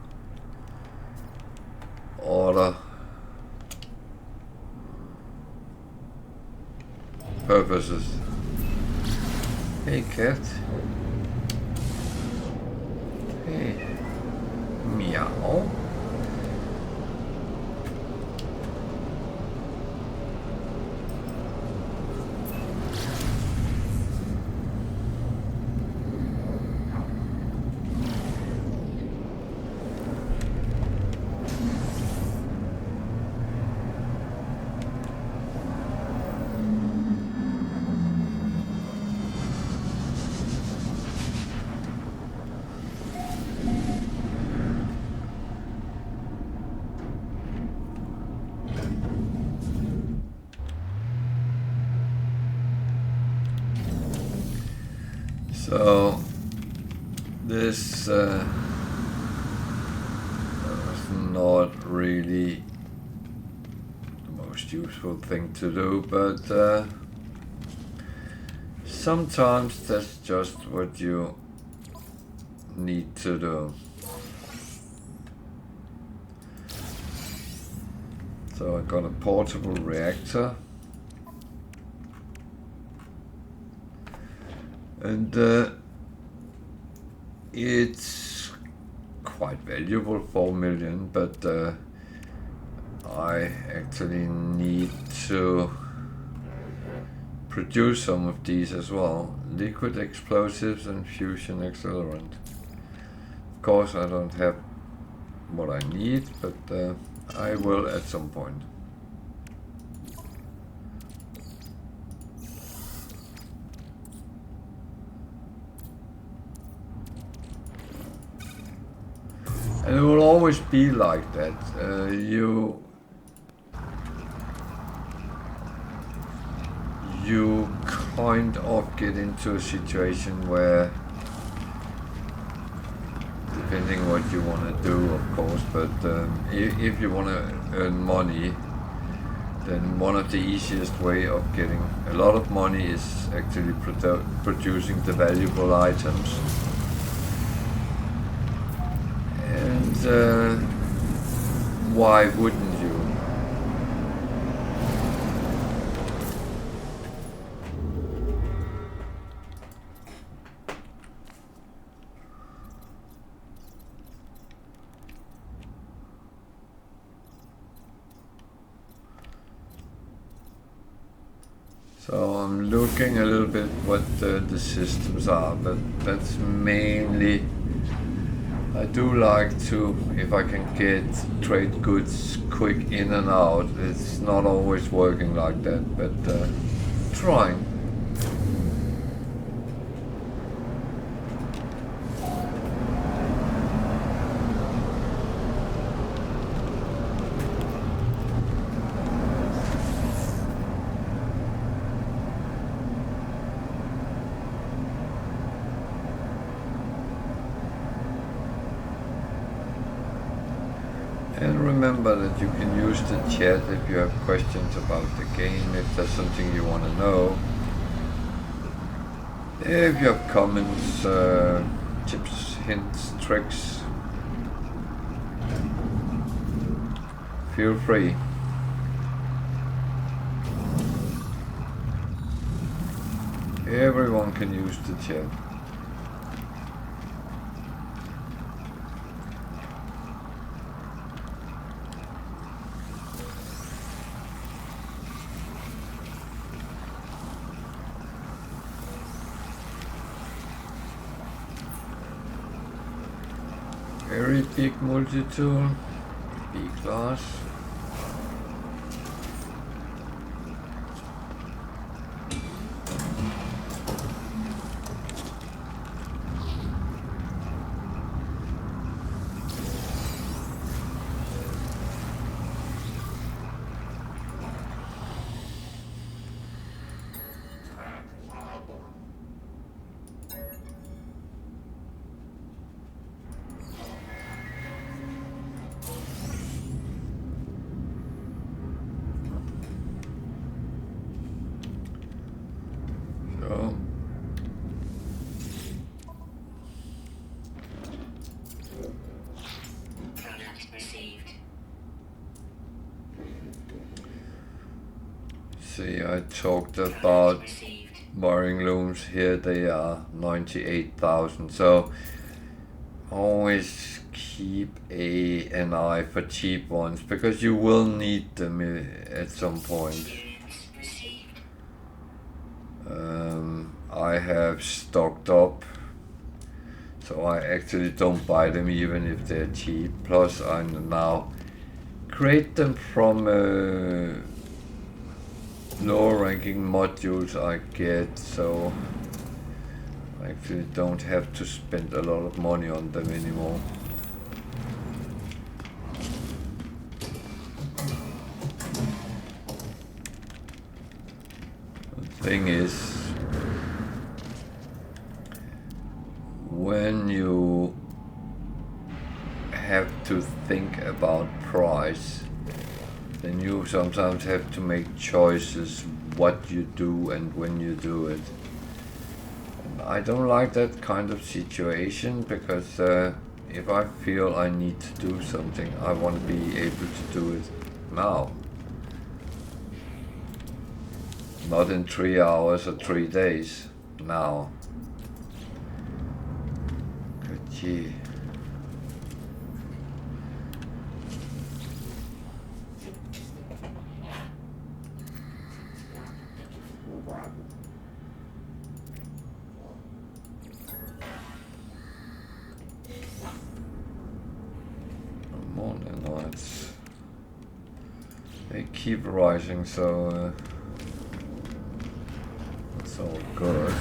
other purposes. Hey cat. Hey. Meow. So this was not really the most useful thing to do, but sometimes that's just what you need to do. So I got a portable reactor. And it's quite valuable, 4 million, but I actually need to produce some of these as well. Liquid explosives and fusion accelerant. Of course I don't have what I need, but I will at some point. And it will always be like that. You kind of get into a situation where, depending what you want to do, of course, but if you want to earn money, then one of the easiest way of getting a lot of money is actually producing the valuable items. And why wouldn't you? So I'm looking a little bit what the systems are, but that's mainly, I do like to, if I can get trade goods quick in and out. It's not always working like that, but trying. And remember that you can use the chat if you have questions about the game, if there's something you want to know. If you have comments, tips, hints, tricks, feel free. Everyone can use the chat. Very big multi-tool, B-class. Product received. See, I talked about Received. boring looms. Here they are 98,000. So always keep an eye for cheap ones, because you will need them at some point. Units received. I have stocked up, so I actually don't buy them even if they're cheap. Plus I now create them from lower ranking modules I get, so I actually don't have to spend a lot of money on them anymore. The thing is, when you have to think about price, then you sometimes have to make choices what you do and when you do it. And I don't like that kind of situation, because if I feel I need to do something, I want to be able to do it now. Not in 3 hours or 3 days, now. Gee. Morning lights. They keep rising, so it's all good.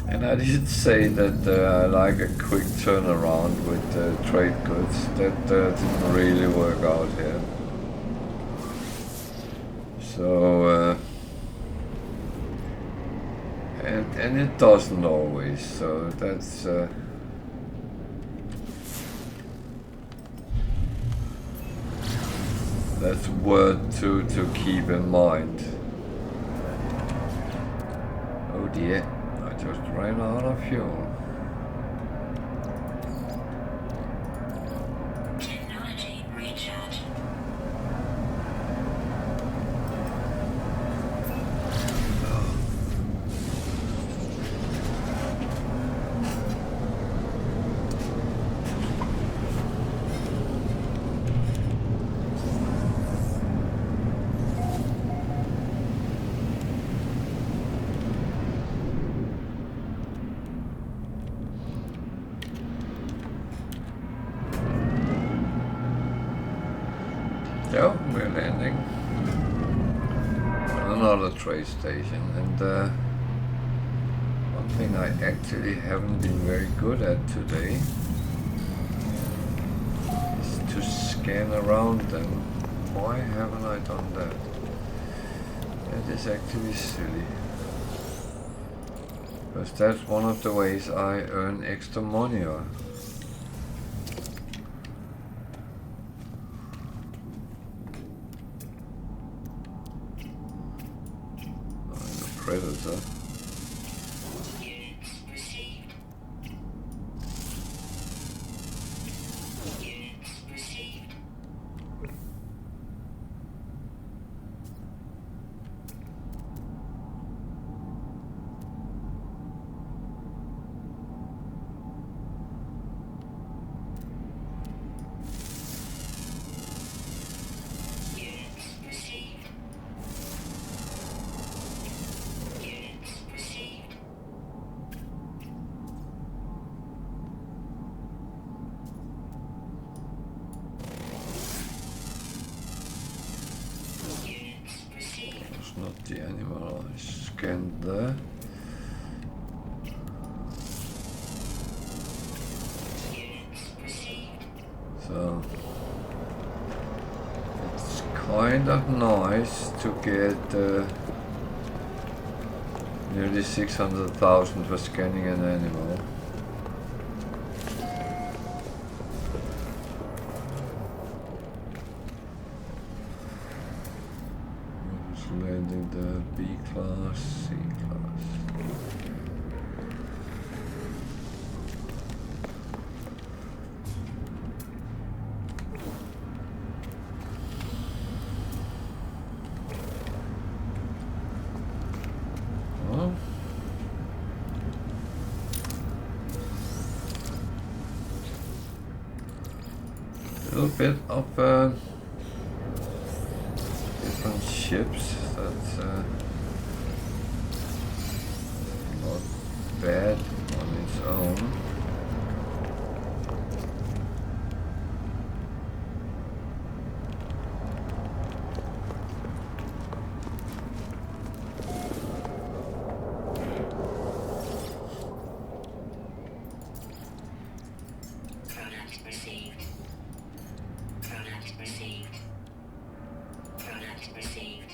And I did say that I like a quick turnaround with trade goods. That didn't really work out here. So, and it doesn't always. So that's worth to keep in mind. Oh dear. Just ran out of fuel. Technology recharge. Yeah, we're landing on another trade station, and one thing I actually haven't been very good at today is to scan around them. Why haven't I done that? That is actually silly. Because that's one of the ways I earn extra money. Predator. Units received. Units received. Units received. Units received. Units received. It's not the animal I scanned there. Units received. So it's kind of nice to get nearly 600,000 for scanning an animal. Who's landing the B class, C class? Well, a little bit of different ships. That's not bad on its own. Product received. Product received. Product received.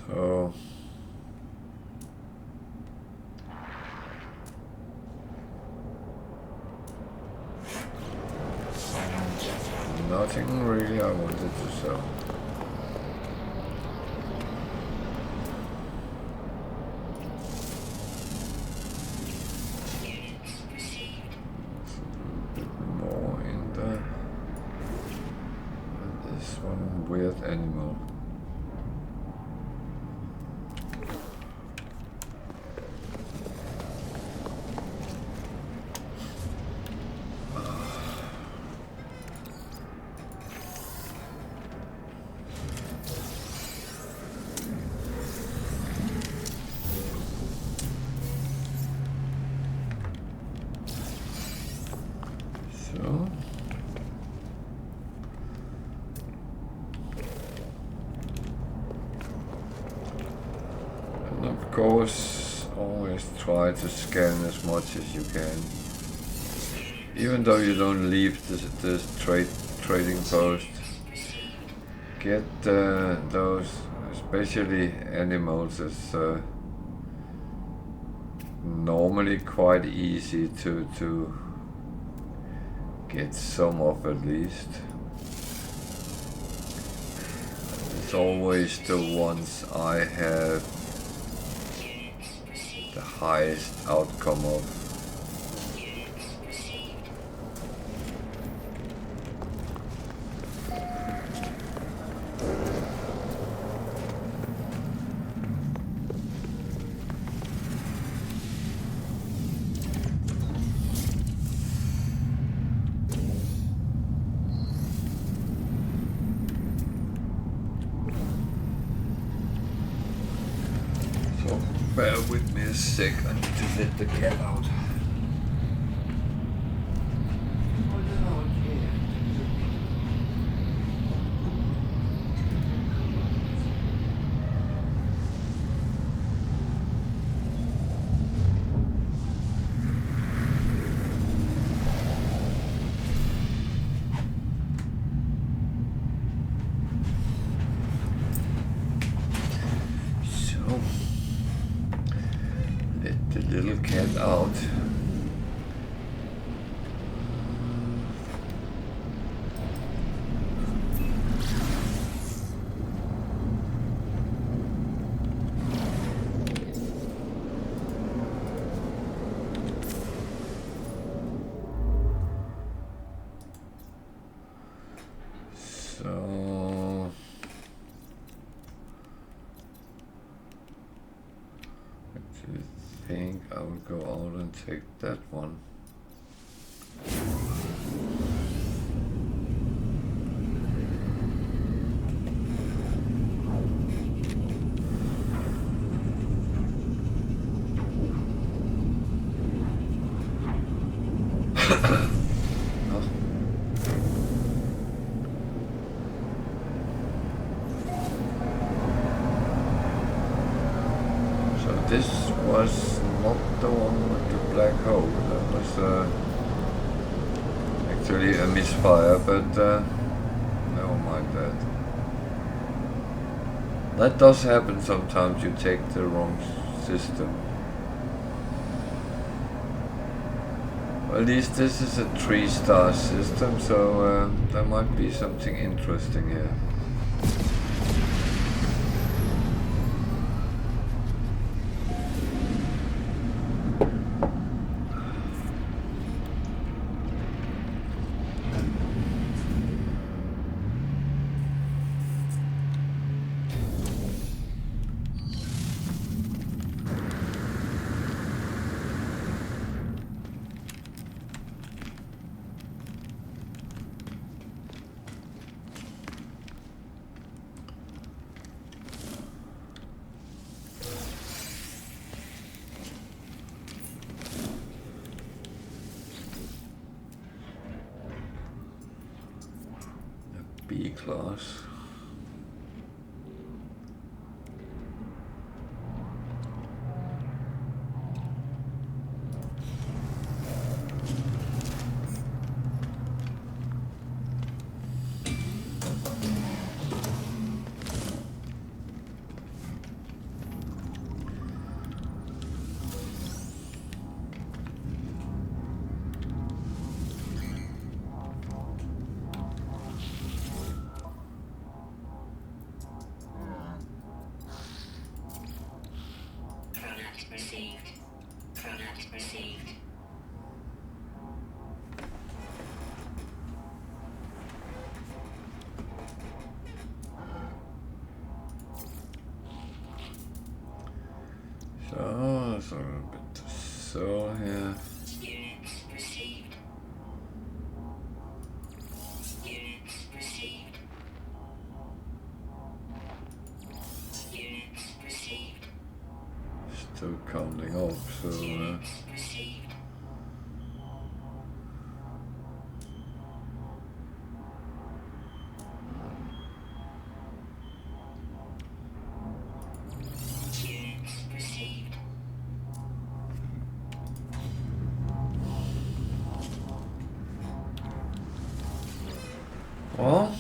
So nothing really I wanted to sell. Units received. A bit more in there. And this one weird animal. So and of course always try to scan as much as you can. Even though you don't leave this trading post, get those, especially animals, is normally quite easy to get some of at least. It's always the ones I have the highest outcome of. So bear with me a sec, I need to let the cat out. Let the little cat out. So I think I will go out and take that one. This was not the one with the black hole. That was actually a misfire, but never mind that. That does happen sometimes. You take the wrong system. At least this is a 3-star system, so there might be something interesting here. B-class. Product received. Product received. So there's a little bit of soul here. Units received. Units received. Units received. Still counting up, so Units received. Units received. well,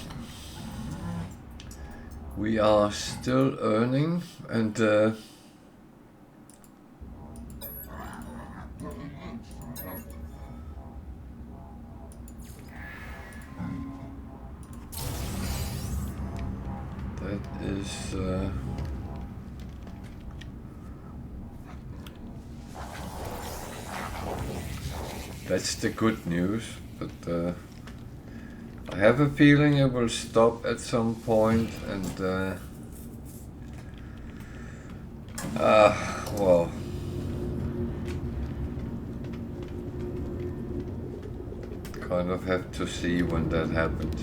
we are still earning, and that is that's the good news, but I have a feeling it will stop at some point, and well, kind of have to see when that happens.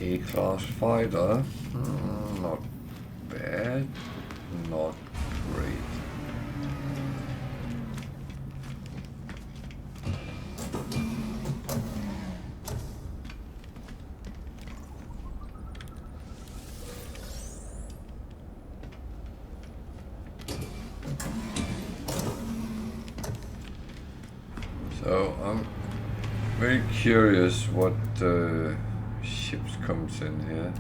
A-class fighter, not bad, not great. So I'm very curious what ships comes in here.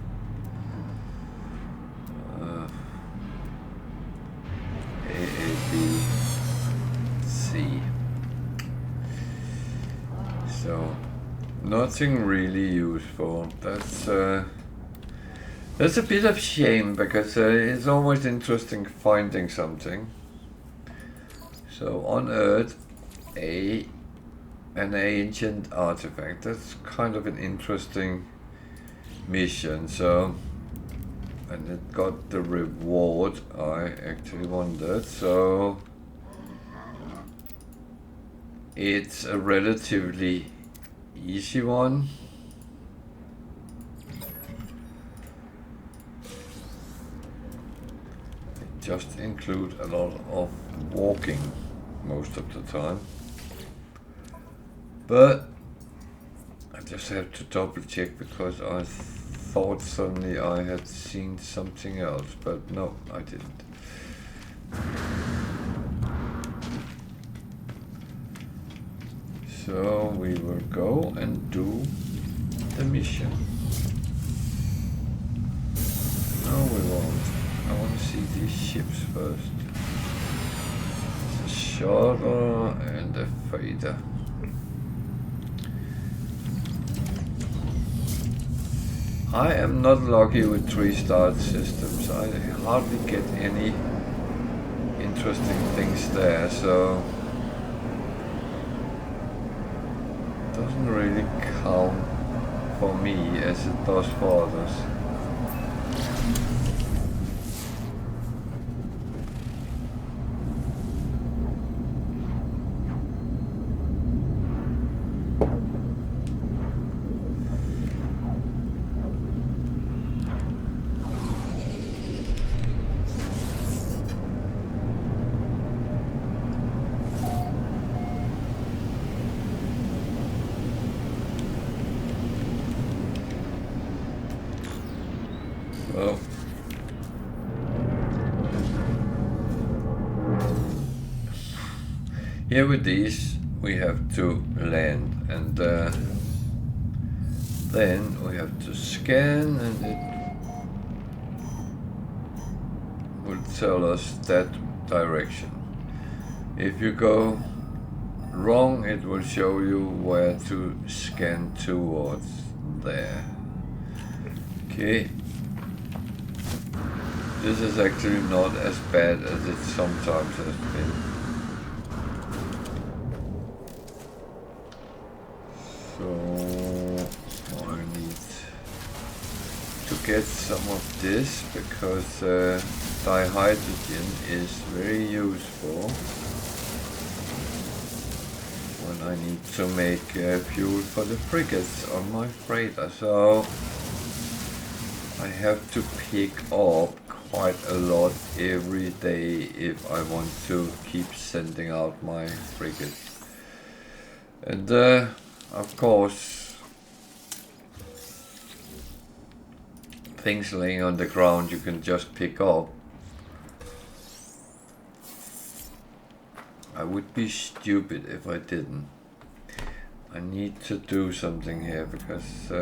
A, B, C. So nothing really useful. That's a bit of shame because it's always interesting finding something. So on Earth, an ancient artifact. That's kind of an interesting mission. So, and it got the reward I actually wanted. So it's a relatively easy one. It just includes a lot of walking most of the time. But I just have to double check because I thought suddenly I had seen something else, but no, I didn't. So we will go and do the mission. No, we won't. I want to see these ships first. The shuttle and the freighter. I am not lucky with 3-star systems. I hardly get any interesting things there, so it doesn't really count for me as it does for others. Well, here with these we have to land, and then we have to scan, and it will tell us that direction. If you go wrong, it will show you where to scan towards there. Okay. This is actually not as bad as it sometimes has been. So I need to get some of this because dihydrogen is very useful when I need to make fuel for the frigates on my freighter. So I have to pick up quite a lot every day if I want to keep sending out my frigates. And of course, things laying on the ground you can just pick up. I would be stupid if I didn't. I need to do something here because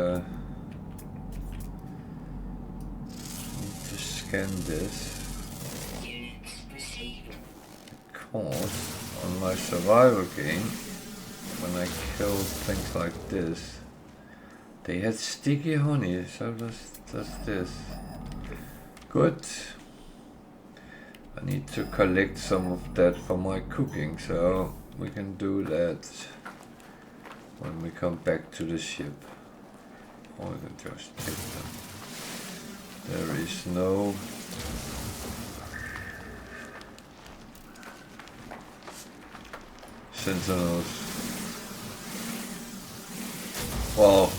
scan this, because on my survival game, when I kill things like this, they had sticky honey, so does this. Good. I need to collect some of that for my cooking, so we can do that when we come back to the ship. Or we can just take them. There is no sentinels. Well,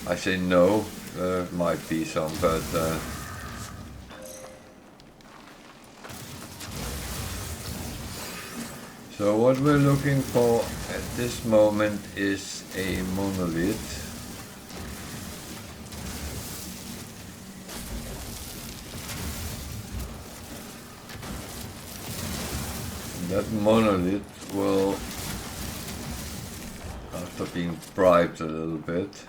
I say no, there might be some, but so what we're looking for at this moment is a monolith. That monolith will after being bribed a little bit,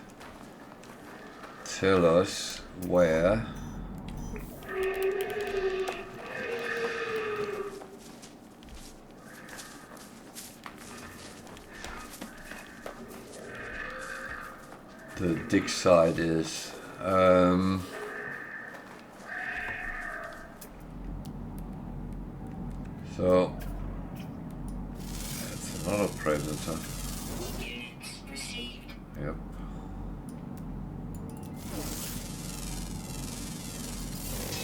tell us where the dig site is. So that's another predator. Units received. Yep.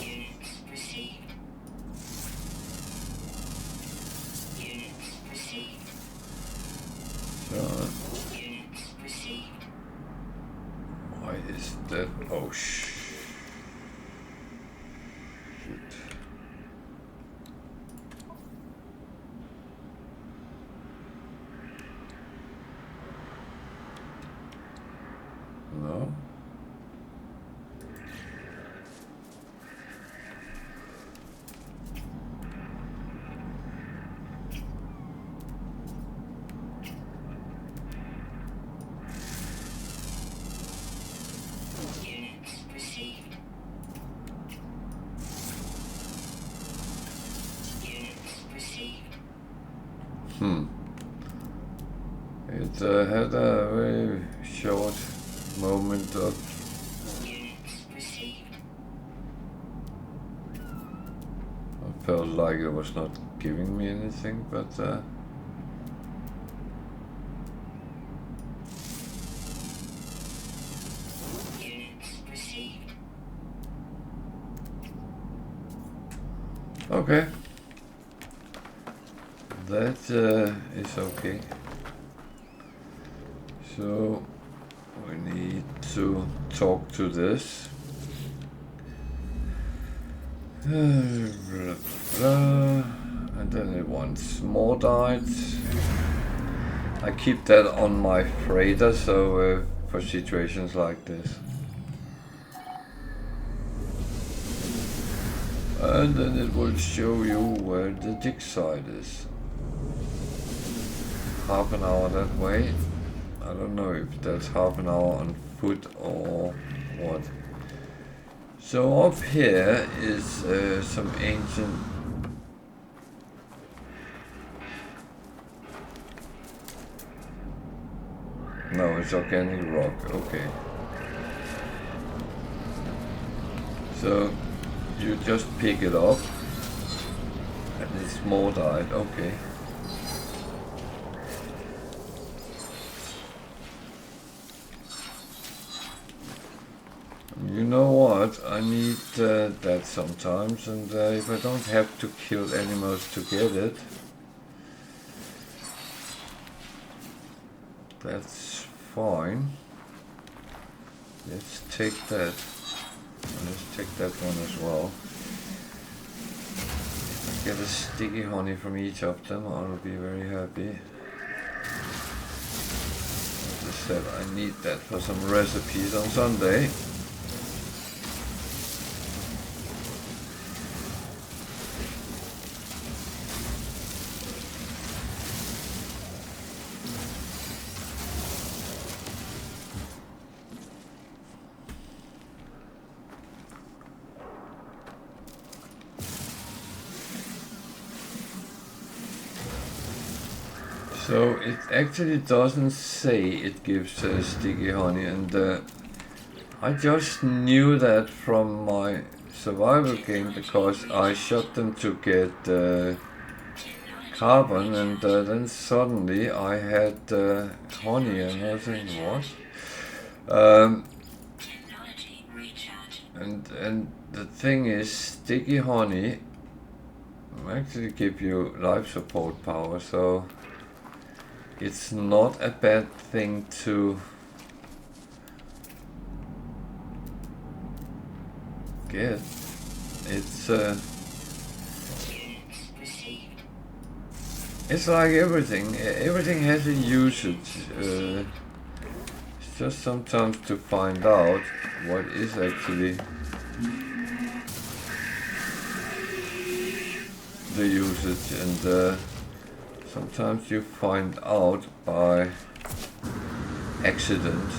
Units received. Units received. So Units received. why is that? Oh shoot. No. Units received. Units received. It had a very short moment of Units received. I felt like it was not giving me anything, but Units received. okay. That is okay. So we need to talk to this. Blah, blah. And then it wants more diets. I keep that on my freighter, so for situations like this. And then it will show you where the dig site is. Half an hour that way. I don't know if that's half an hour on foot or what. So up here is some ancient. No, it's organic rock. Okay. So you just pick it up, and it's more diet. Okay. You know what? I need that sometimes, and if I don't have to kill animals to get it, that's fine. Let's take that. Let's take that one as well. If I get a sticky honey from each of them, I'll be very happy. As I said, I need that for some recipes on Sunday. So it actually doesn't say it gives sticky honey, and I just knew that from my survival game because I shot them to get carbon, and then suddenly I had honey, and I was thinking, what? Technology recharge. And the thing is, sticky honey actually give you life support power, so it's not a bad thing to get. It's Units received. it's like everything. Everything has a usage. It's just sometimes to find out what is actually the usage, and sometimes you find out by accident.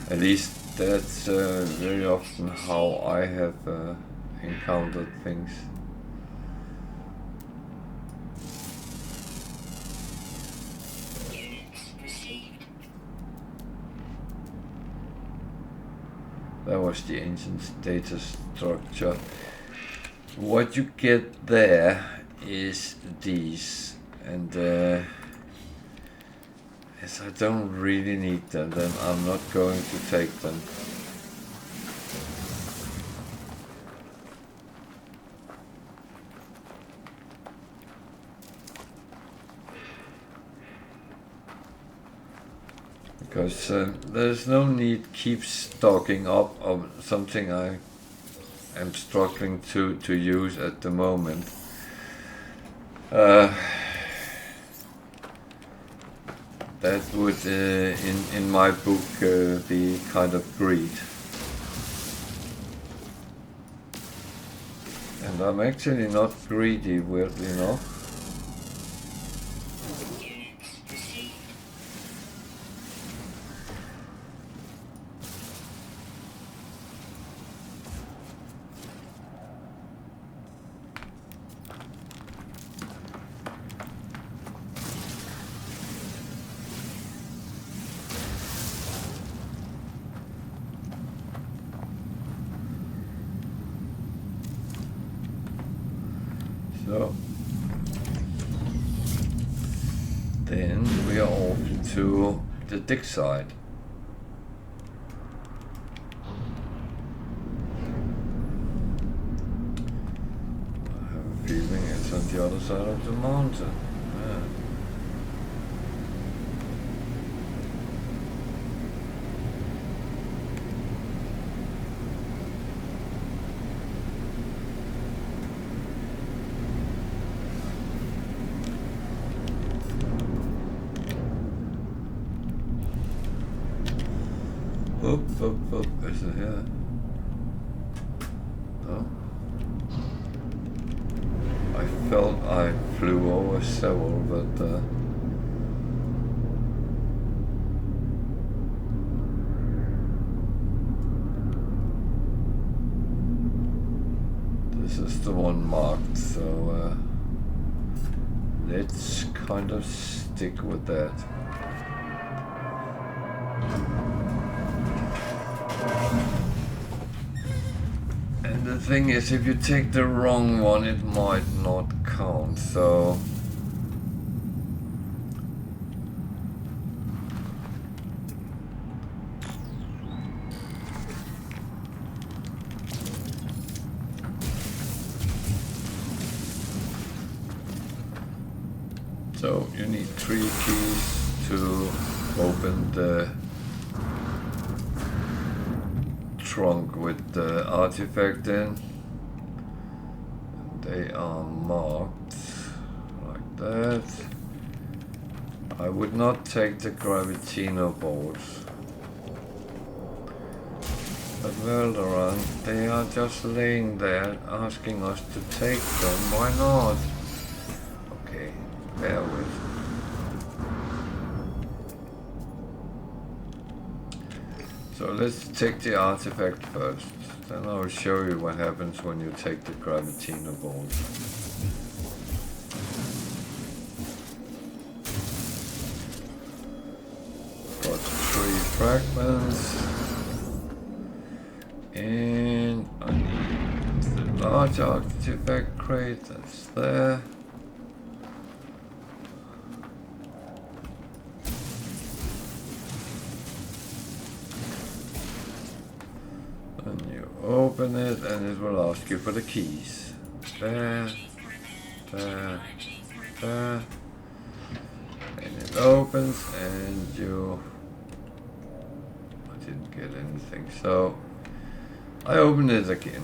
At least that's very often how I have encountered things. Units received. That was the ancient data structure. What you get there is these, and as I don't really need them, then I'm not going to take them. Because there's no need keep stocking up of something I am struggling to use at the moment. That would, in my book, be kind of greed. And I'm actually not greedy, weirdly enough. Units received. So then we are off to the dig side. I have a feeling it's on the other side of the mountain. Yeah. Up, is it here? No? I felt I flew over several, but this is the one marked, so let's kind of stick with that. And the thing is, if you take the wrong one, it might not count, so... So you need 3 keys to open the trunk with the artifact in. They are marked like that. I would not take the Gravitino bolts. But well, they are just laying there asking us to take them. Why not? Okay, bear with. So let's take the artifact first. Then I'll show you what happens when you take the Gravitino bolt. Got 3 fragments. And I need the large artifact crate, that's there. And you open it and it will ask you for the keys. There, there, there. And it opens and you... I didn't get anything, so I open it again.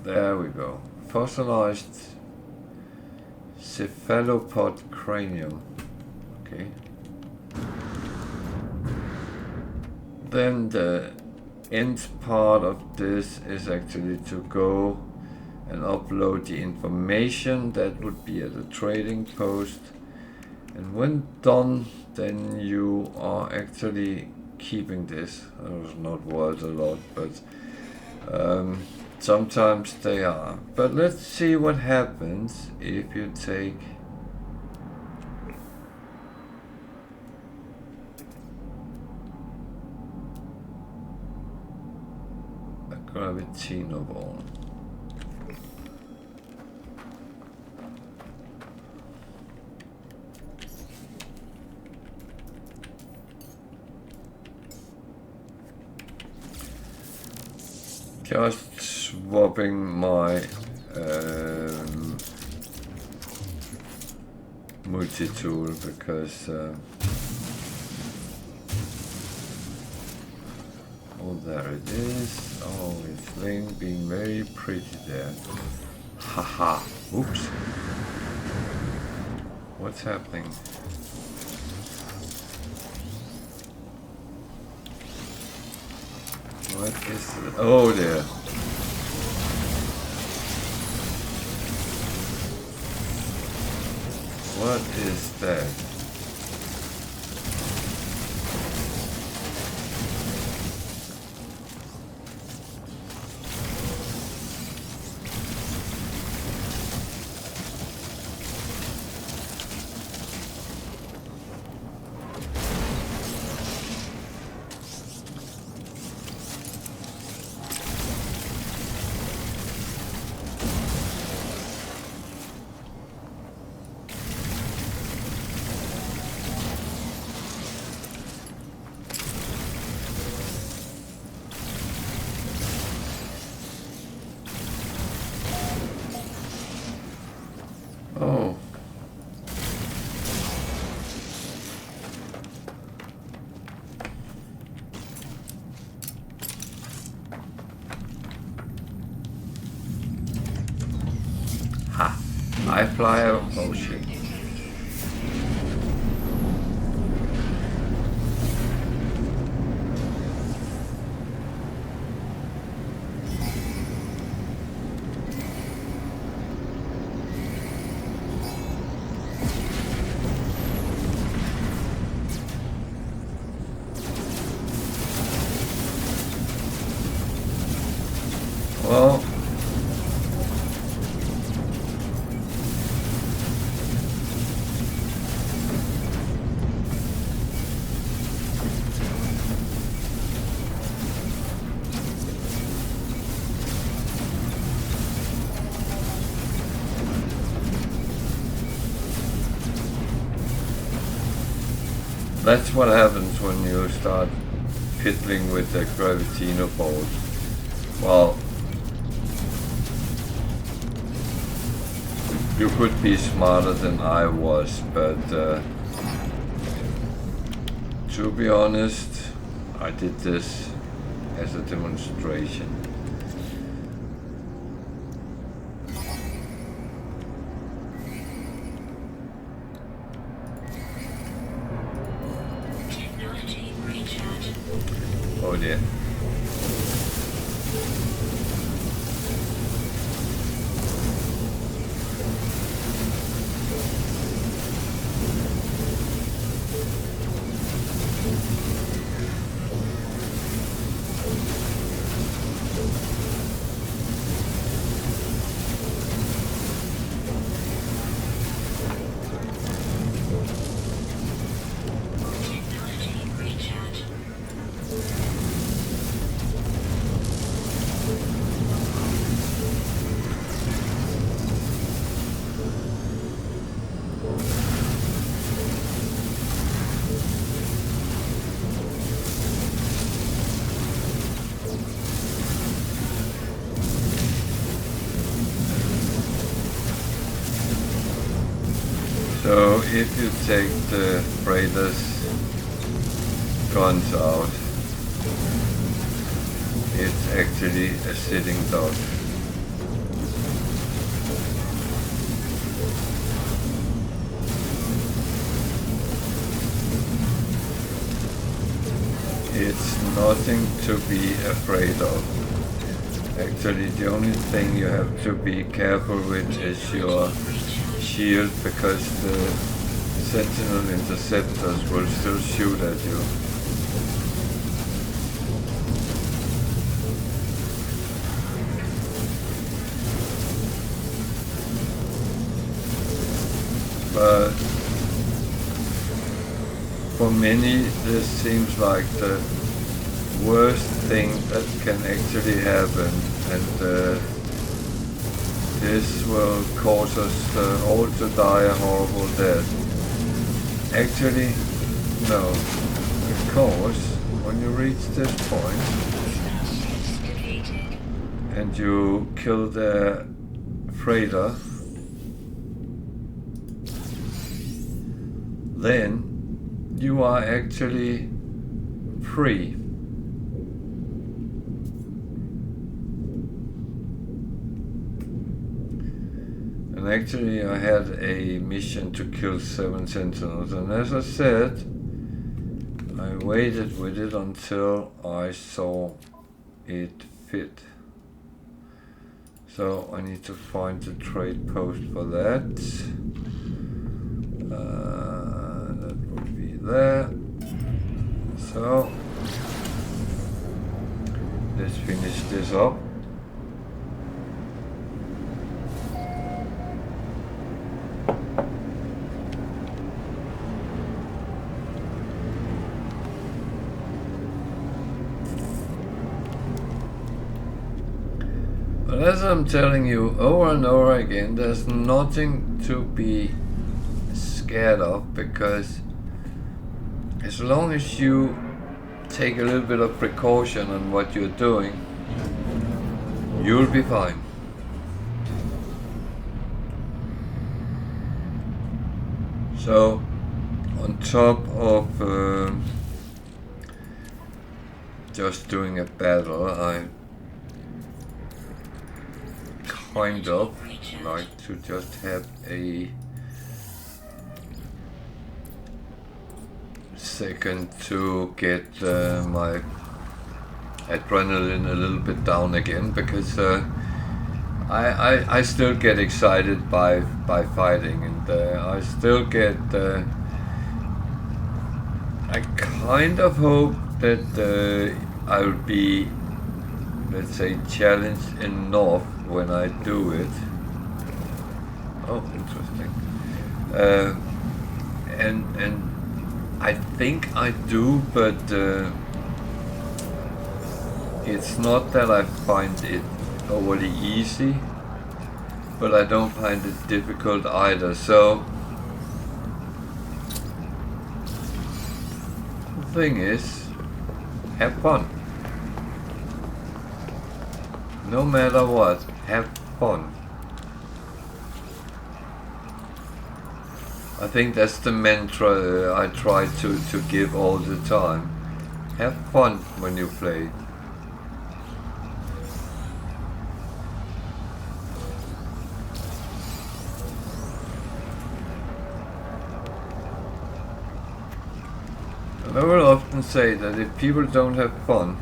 There we go. Fossilized cephalopod cranium. Okay. Then the end part of this is actually to go and upload the information. That would be at the trading post, and when done, then you are actually keeping this. I was not worth a lot, but sometimes they are. But let's see what happens if you take a Gravitino ball. Just swapping my multi-tool because oh, there it is. Oh, it's being very pretty there. Haha. Oops. What's happening? What is it? Oh dear. What is that? Oh. Ha. I fly a potion. Well, that's what happens when you start fiddling with the Gravitino balls. Well, you could be smarter than I was, but to be honest, I did this as a demonstration. Technology recharge. Oh dear. Technology recharge. So if you take the freighter's guns out, it's actually a sitting duck. It's nothing to be afraid of. Actually, the only thing you have to be careful with is your shield, because the sentinel interceptors will still shoot at you. But for many, this seems like the worst thing that can actually happen, and this will cause us all to die a horrible death. Actually, no, because when you reach this point and you kill the freighter, then you are actually free. And actually I had a mission to kill 7 sentinels, and as I said, I waited with it until I saw it fit. So I need to find the trade post for that. That would be there. So let's finish this up. But as I'm telling you over and over again, there's nothing to be scared of, because as long as you take a little bit of precaution on what you're doing, you'll be fine. So on top of just doing a battle, I kind of like to just have a second to get my adrenaline a little bit down again, because I still get excited by fighting, and I still get I kind of hope that I'll be, let's say, challenged enough when I do it. Oh, interesting. And I think I do, but it's not that I find it overly easy, but I don't find it difficult either. So the thing is, have fun. No matter what, have fun. I think that's the mantra I try to give all the time. Have fun when you play. And I will often say that if people don't have fun,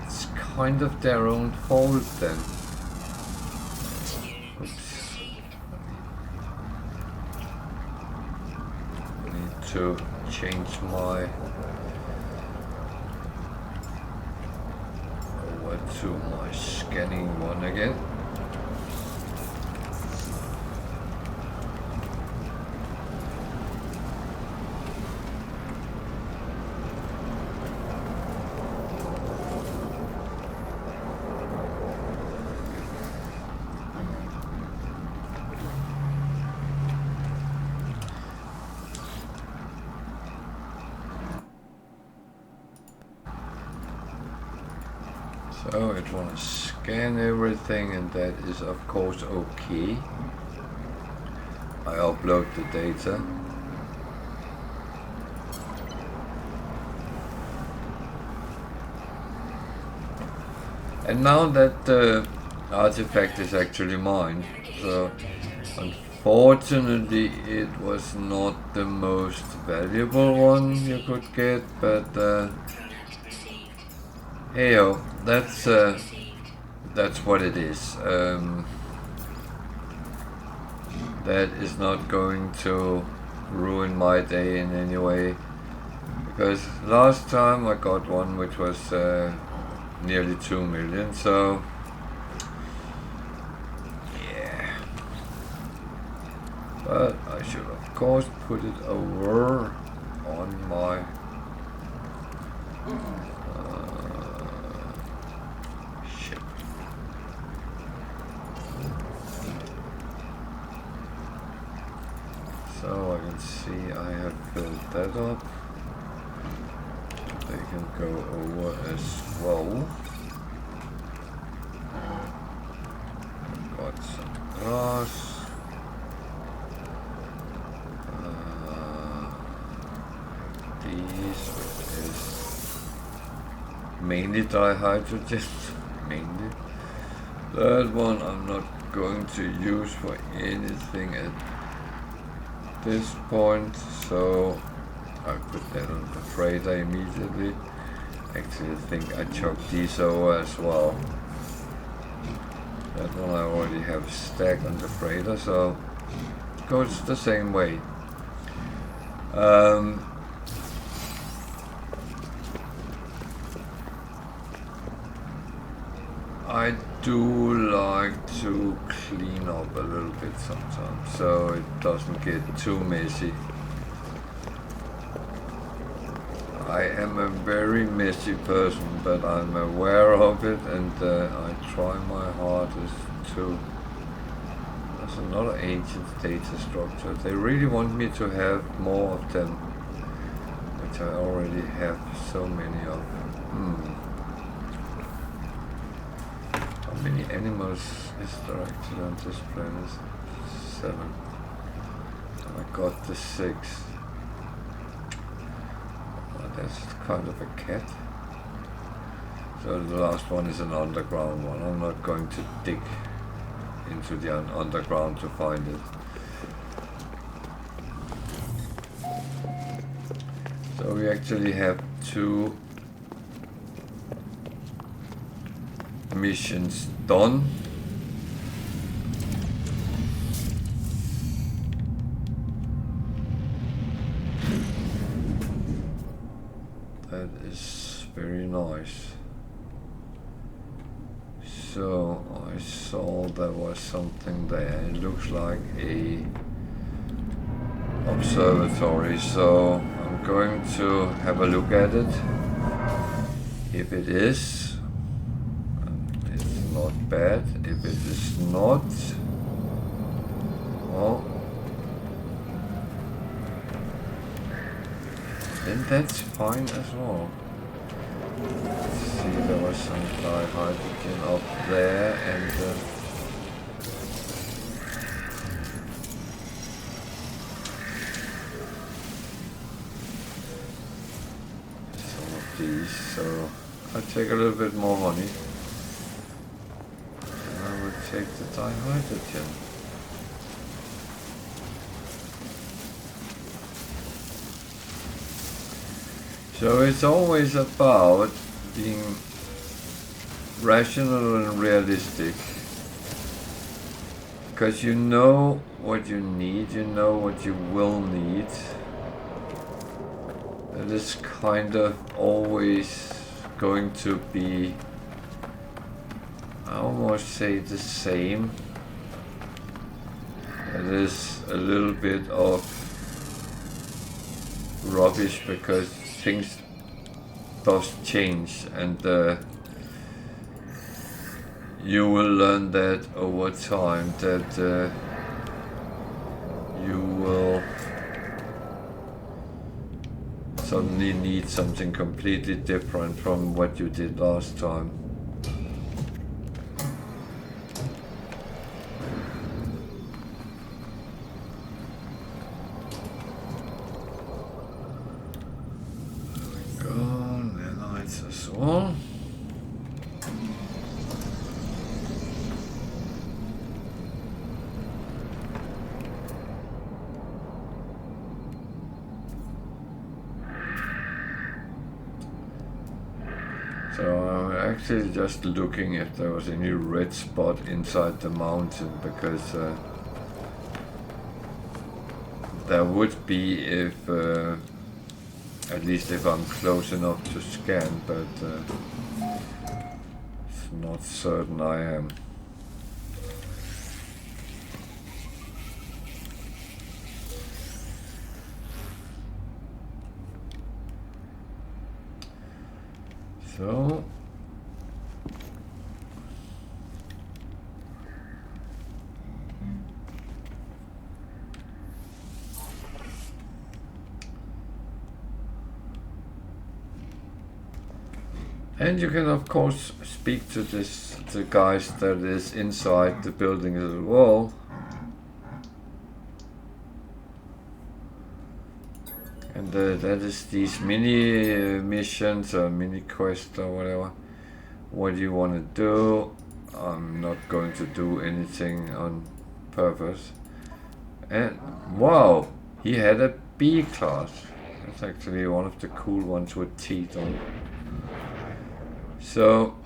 it's kind of their own fault then. To change my over to my scanning one again. So it wants to scan everything, and that is of course okay. I upload the data. And now that the artifact is actually mine, so unfortunately it was not the most valuable one you could get, but Heyo, that's Received. that's what it is. That is not going to ruin my day in any way, because last time I got one which was nearly 2 million, so yeah. But I should of course put it over on my ship. So I can see I have filled that up. They can go over as well. Got some glass. These, which is mainly dihydrogen, mainly. That one I'm not going to use for anything at this point, so I'll put that on the freighter immediately. Actually, I think I chucked these over as well. That one I already have stacked on the freighter, so it goes the same way. I do like to clean up a little bit sometimes, so it doesn't get too messy. I am a very messy person, but I'm aware of it, and I try my hardest to. There's another ancient data structure. They really want me to have more of them, which I already have so many of. How many animals is there actually on this planet? 7. And I got the 6. That's kind of a cat. So the last one is an underground one. I'm not going to dig into the underground to find it. So we actually have 2 missions done. That is very nice. So I saw there was something there. It looks like a observatory, so I'm going to have a look at it. If it is, it's not bad. If it is not, well, then that's fine as well. Let's see, there was some hydrogen up there, and some of these, so I'll take a little bit more honey, and I will take the dihydrogen. So it's always about being rational and realistic, because you know what you need, you know what you will need. It is kind of always going to be, I almost say, the same. It is a little bit of rubbish because things does change, and you will learn that over time, that you will suddenly need something completely different from what you did last time. So So I'm actually just looking if there was any red spot inside the mountain, because there would be if, at least if I'm close enough to scan, but it's not certain I am. So and you can of course speak to the guys that is inside the building as well. And that is these mini missions or mini quests or whatever. What do you want to do? I'm not going to do anything on purpose. And wow, he had a B class. That's actually one of the cool ones with teeth on. So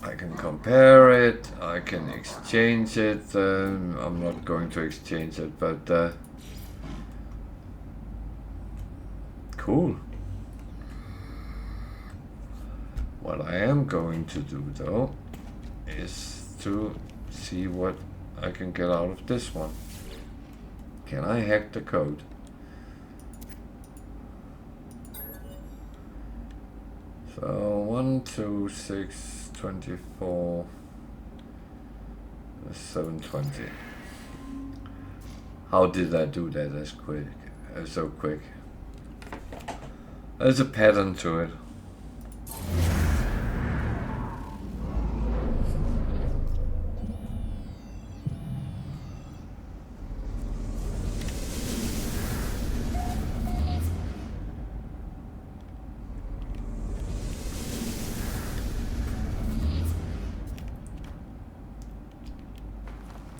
I can compare it, I can exchange it. I'm not going to exchange it, but cool. What I am going to do though is to see what I can get out of this one. Can I hack the code? So 1, 2, 6, 24, 720. How did I do that as quick? So quick. There's a pattern to it.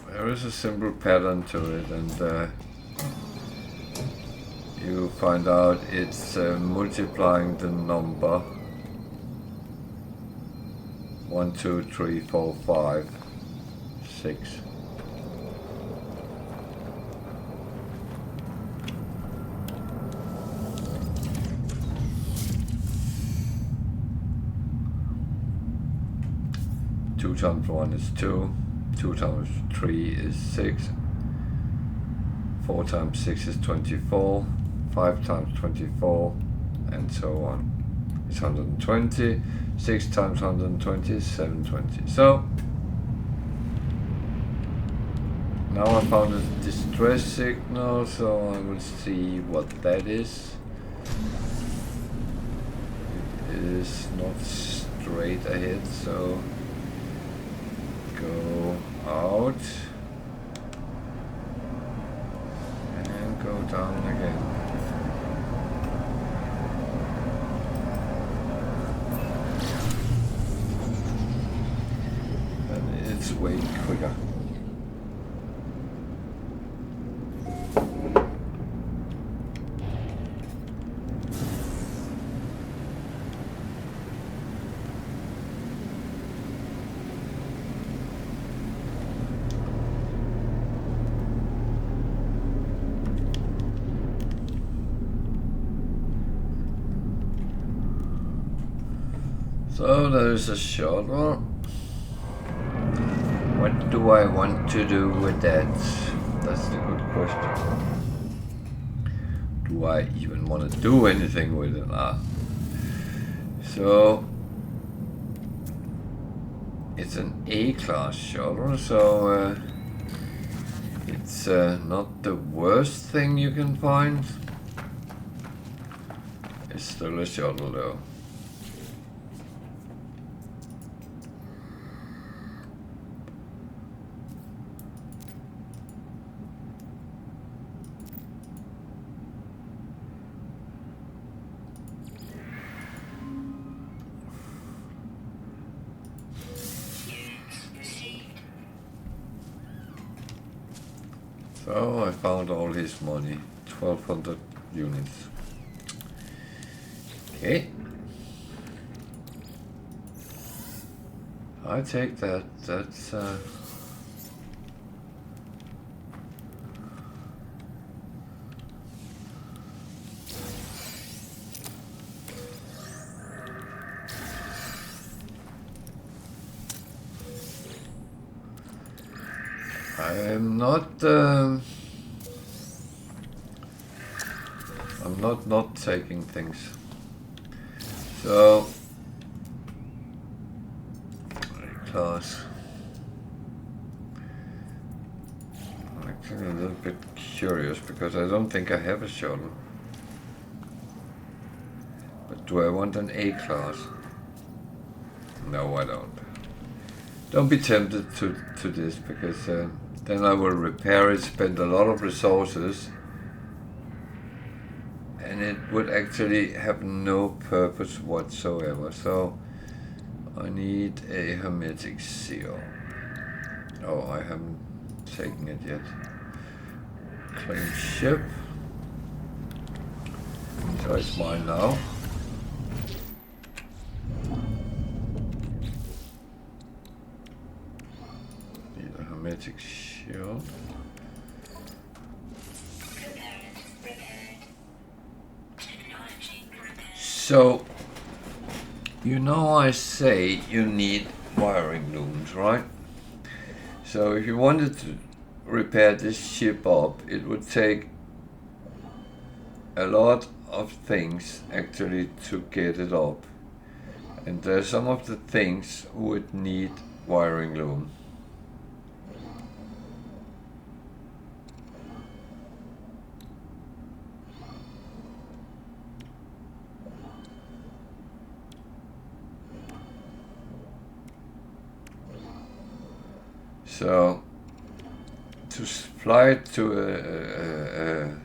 There is a simple pattern to it, and you find out it's multiplying the number 1, 2, 3, 4, 5, 6. Two times 1 is 2. 2 times 3 is 6. 4 times 6 is 24. 5 times 24, and so on. It's 120. 6 times 120 is 720. So now I found a distress signal, so I will see what that is. It is not straight ahead, so go out and go down again. And it's way quicker. So there's a shuttle. What do I want to do with that? That's the good question. Do I even want to do anything with it? So it's an A-class shuttle, so it's not the worst thing you can find. It's still a shuttle though. So I found all his money, 1200 units. Okay. I take that. That's I am not. I'm not taking things. So class. I'm actually a little bit curious because I don't think I have a shuttle. But do I want an A class? No, I don't. Don't be tempted to this because then I will repair it, spend a lot of resources, and it would actually have no purpose whatsoever. So I need a hermetic seal. Oh, I haven't taken it yet. Claim ship. So it's mine now. Need a hermetic shield. So, you know I say you need wiring looms, right? So if you wanted to repair this ship up, it would take a lot of things actually to get it up. And some of the things would need wiring loom. So, to fly to a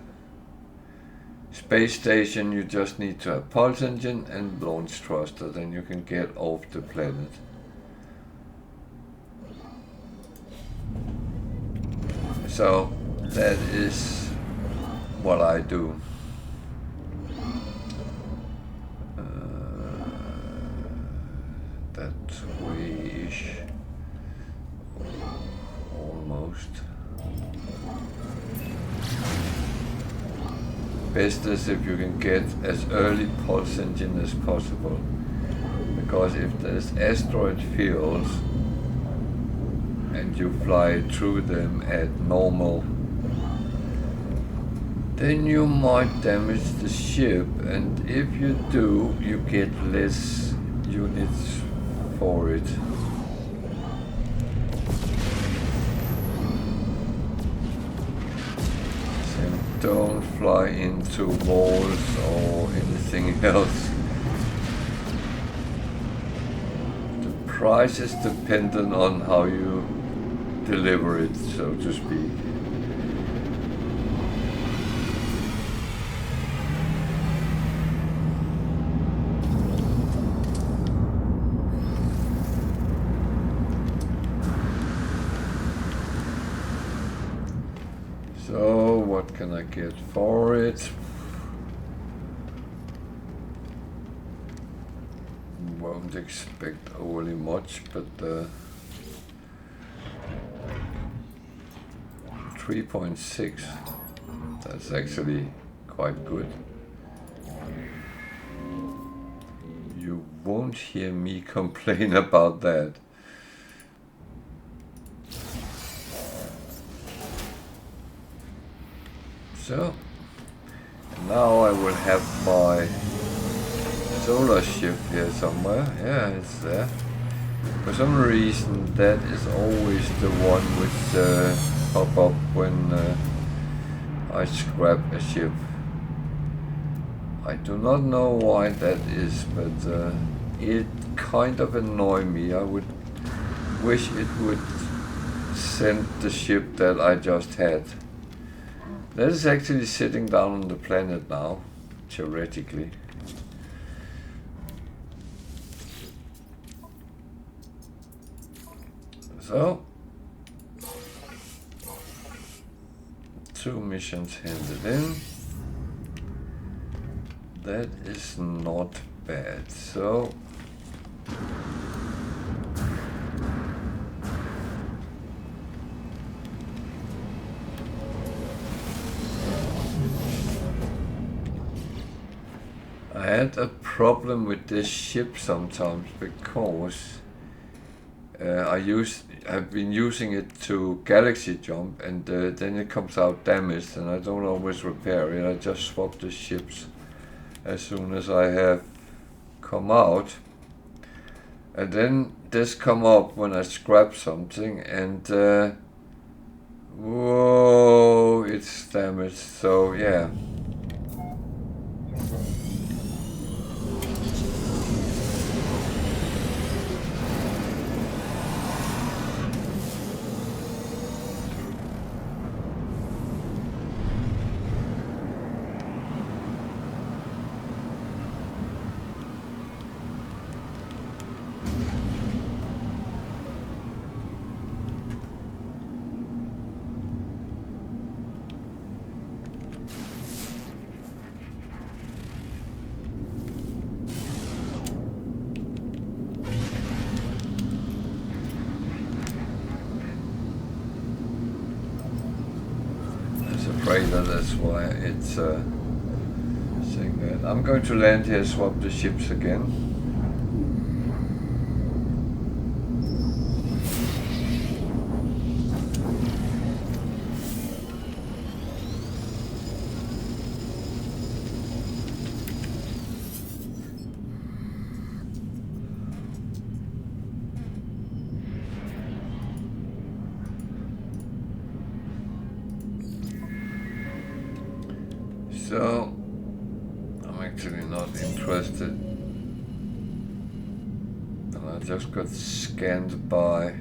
space station, you just need to have pulse engine and launch thruster, then you can get off the planet. So, that is what I do. That way-ish. Almost. Best is if you can get as early pulse engine as possible, because if there's asteroid fields and you fly through them at normal, then you might damage the ship, and if you do, you get less units for it. Don't fly into walls or anything else. The price is dependent on how you deliver it, so to speak. So, what can I get for it? Won't expect overly much, but 3.6. That's actually quite good. You won't hear me complain about that. So, now I will have my solar ship here somewhere. Yeah, it's there. For some reason, that is always the one which pop up when I scrap a ship. I do not know why that is, but it kind of annoys me. I would wish it would send the ship that I just had. That is actually sitting down on the planet now, theoretically. So, 2 missions handed in. That is not bad. So, had a problem with this ship sometimes because I've been using it to galaxy jump, and then it comes out damaged, and I don't always repair it. I just swap the ships as soon as I have come out, and then this come up when I scrap something, and whoa, it's damaged. So yeah. Afraid that's why it's saying that. I'm going to land here, swap the ships again. So, I'm actually not interested. And I just got scanned by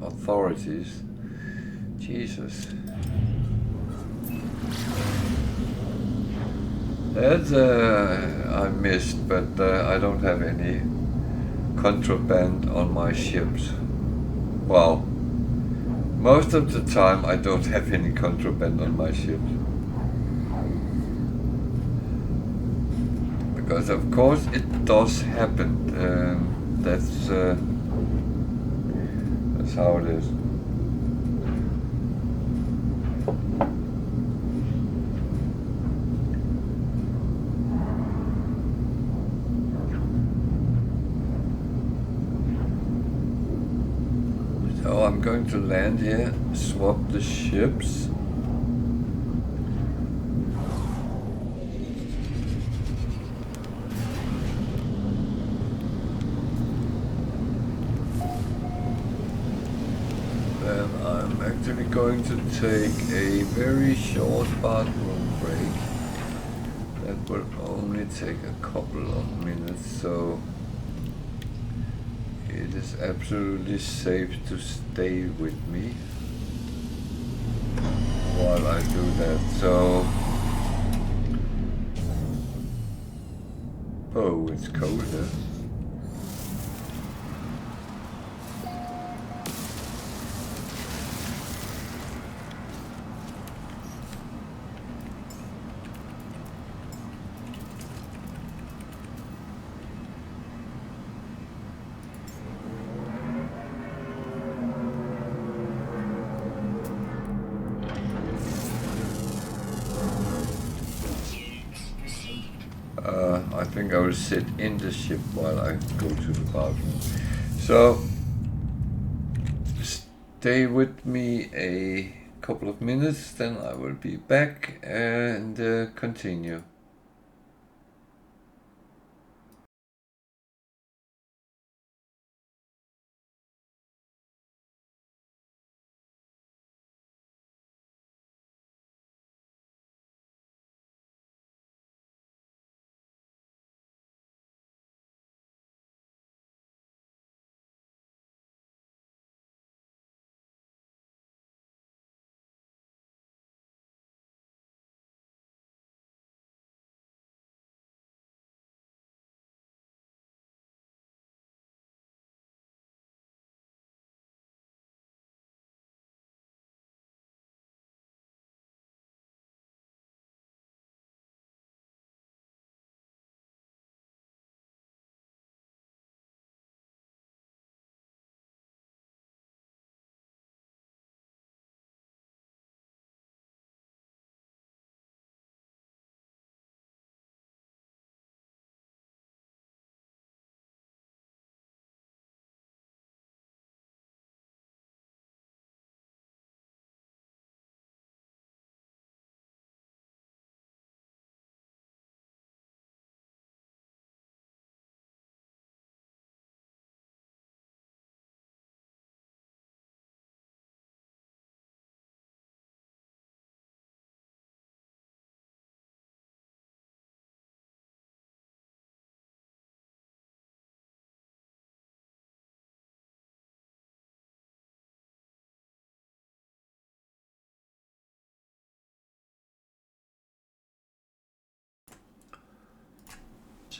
authorities. Jesus. That I missed, but I don't have any contraband on my ships. Well, most of the time I don't have any contraband on my ships. Because of course it does happen. That's how it is. So I'm going to land here, swap the ships. I'm actually going to take a very short bathroom break. That will only take a couple of minutes, so it is absolutely safe to stay with me while I do that. So, oh, it's cold here. I think I will sit in the ship while I go to the bathroom. So, stay with me a couple of minutes, then I will be back and continue.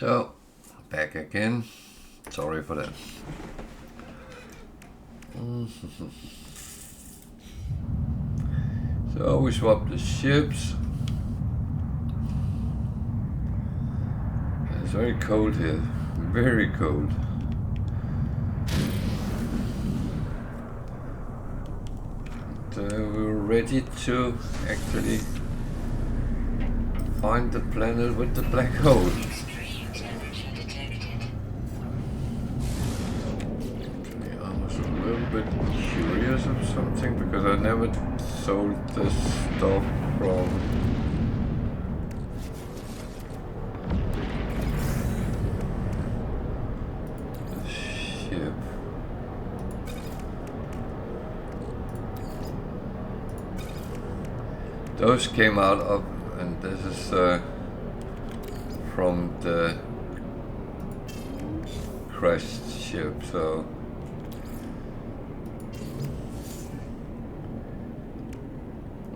So, back again. Sorry for that. So we swap the ships. It's very cold here. Very cold. And, we're ready to actually find the planet with the black hole. Strange energy detected. I was a little bit curious of something because I never sold this stuff from the ship. Those came out of, and this is from the crashed ship, so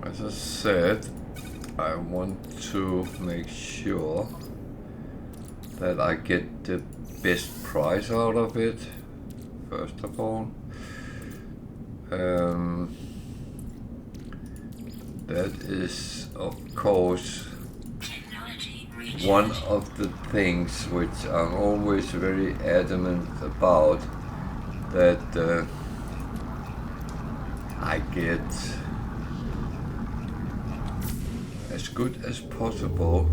as I said, I want to make sure that I get the best price out of it, first of all. That is, of course, Technology recharge. one of the things which I'm always very adamant about, that I get as good as possible.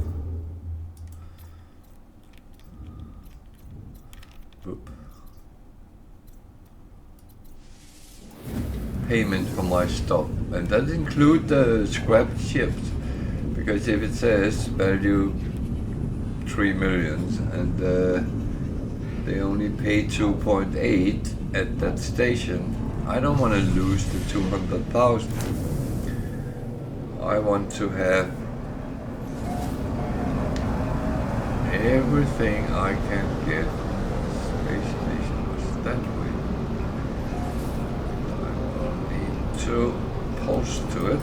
Oop. Payment for my stuff, and that include the scrapped ships, because if it says value 3 millions and they only pay 2.8 at that station, I don't want to lose the 200,000. I want to have everything I can get. Space station was that way. I will need to post to it.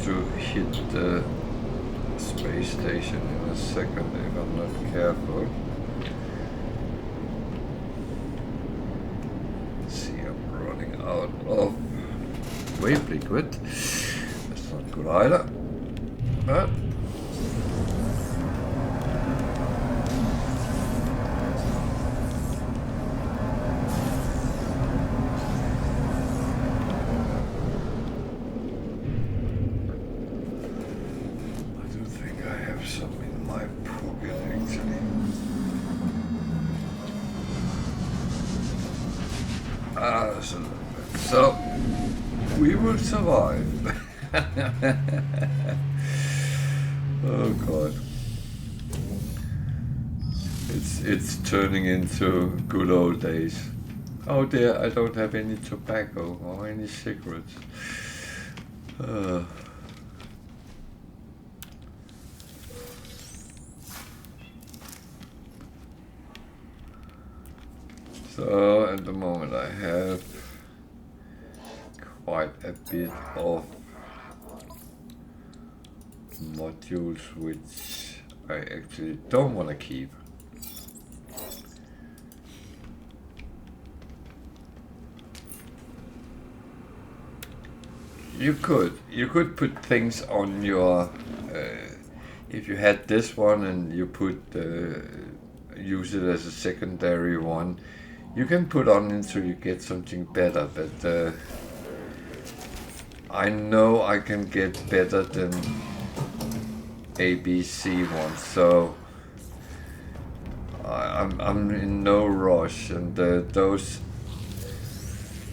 To hit the space station in a second if I'm not careful. Let's see, I'm running out of wave liquid. That's not good either. But so we will survive. Oh God, it's turning into good old days. Oh dear, I don't have any tobacco or any cigarettes. So at the moment I have quite a bit of modules which I actually don't want to keep. You could put things on your if you had this one and you put use it as a secondary one, you can put on until you get something better, but I know I can get better than ABC ones, so I'm in no rush, and those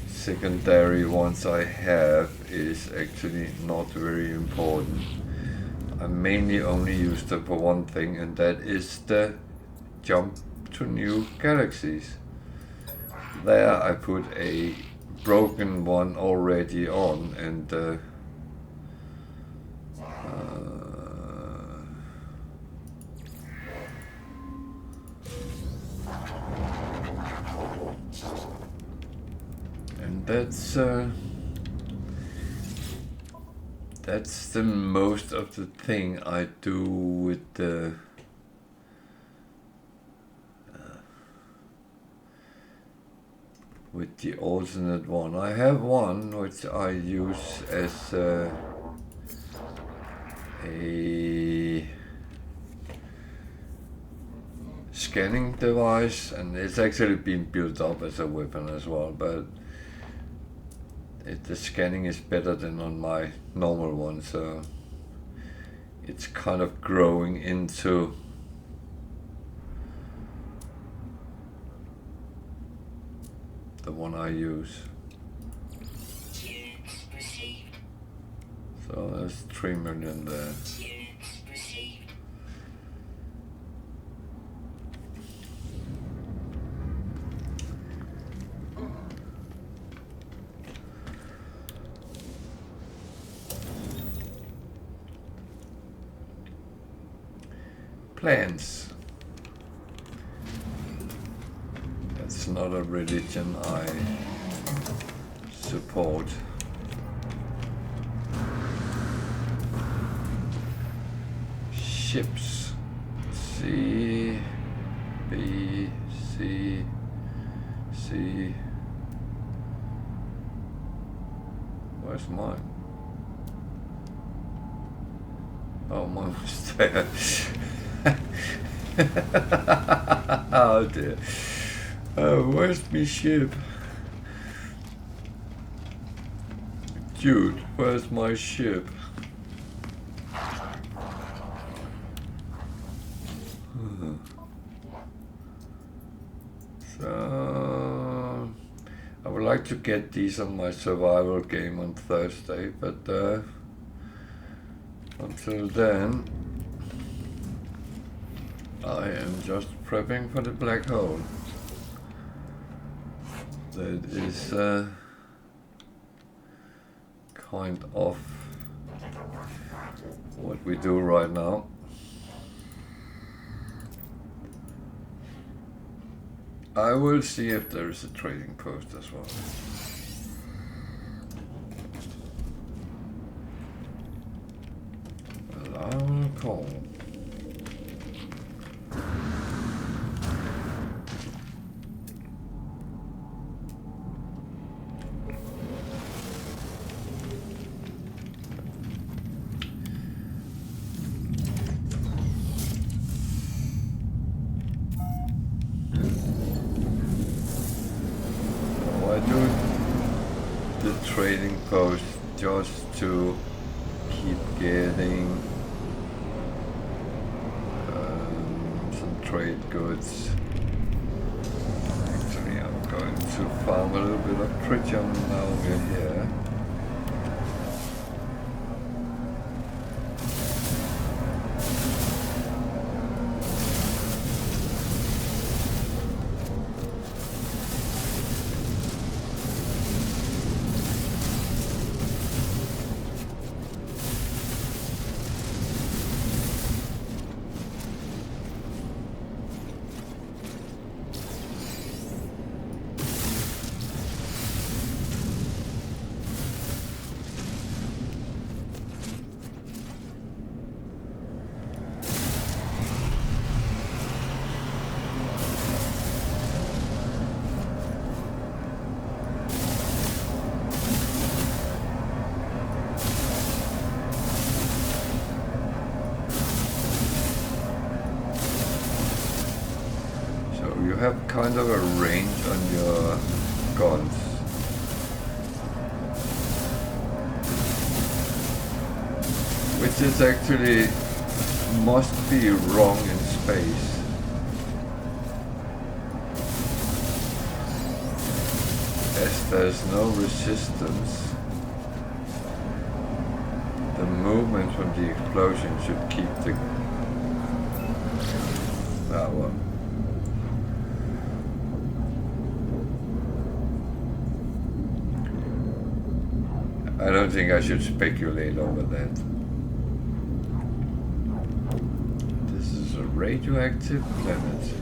secondary ones I have is actually not very important. I mainly only use them for one thing, and that is the jump to new galaxies. There I put a broken one already on, and that's the most of the thing I do with the alternate one. I have one which I use as a scanning device, and it's actually been built up as a weapon as well, but the scanning is better than on my normal one, so it's kind of growing into the one I use. Units received. So there's 3 million there. Units received. Plans. That's not a religion I support. Ships. C, B, C, C. Where's mine? Oh, mine was there. Oh dear. Oh, where's my ship? Dude, where's my ship? So, I would like to get these on my survival game on Thursday, but until then, I am just prepping for the black hole. That is kind of what we do right now. I will see if there is a trading post as well. Well, I will call. Trading post just to keep getting some trade goods. Actually, I'm going to farm a little bit of tritium now we're here. You have kind of a range on your guns. Which is actually must be wrong in space. As there's no resistance, the movement from the explosion should keep the well. I don't think I should speculate over that. This is a radioactive planet.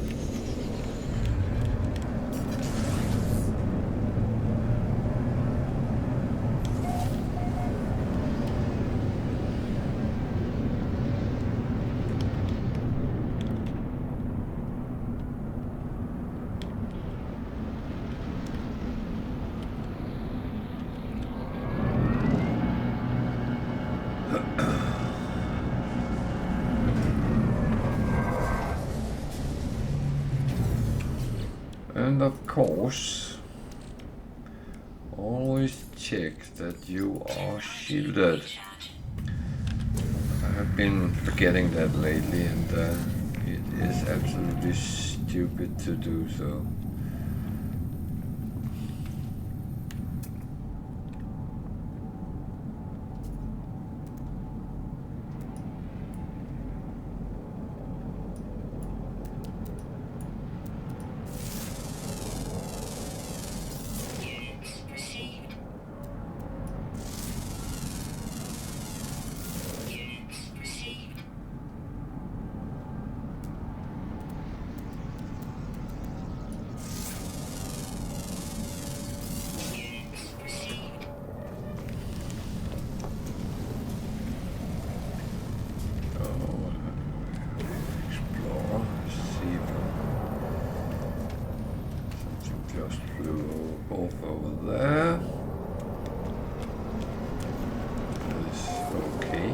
And of course, always check that you are shielded. I have been forgetting that lately, and it is absolutely stupid to do so. Units received. Units received. Units received. Oh, explore, see if something just flew off over there. That is okay.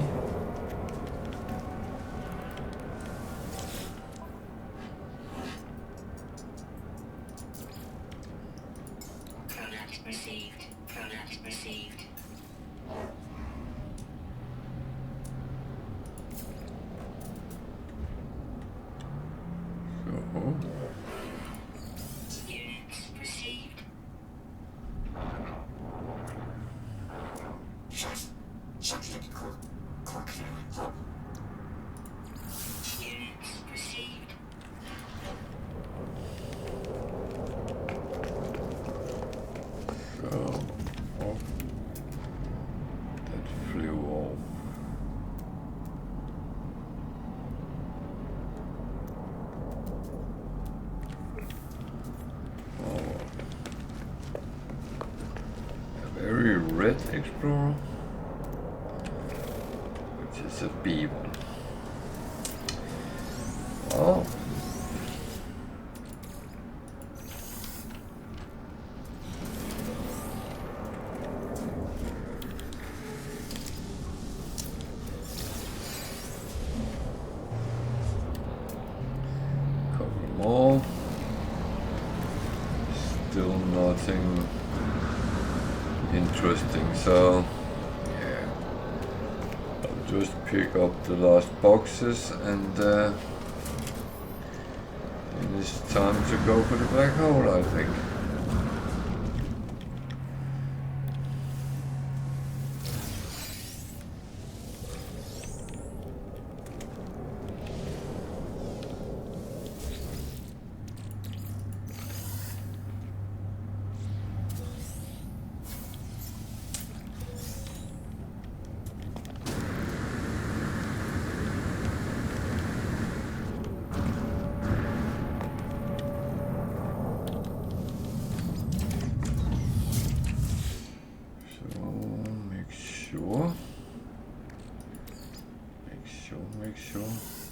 Product received. Product received. So, Units received. Units received. so, oh, that flew off. Oh, a very red explorer, which is a B one. Oh, couple more. Still nothing interesting, so yeah, I'll just pick up the last boxes, and then it's time to go for the black hole, I think. Make sure.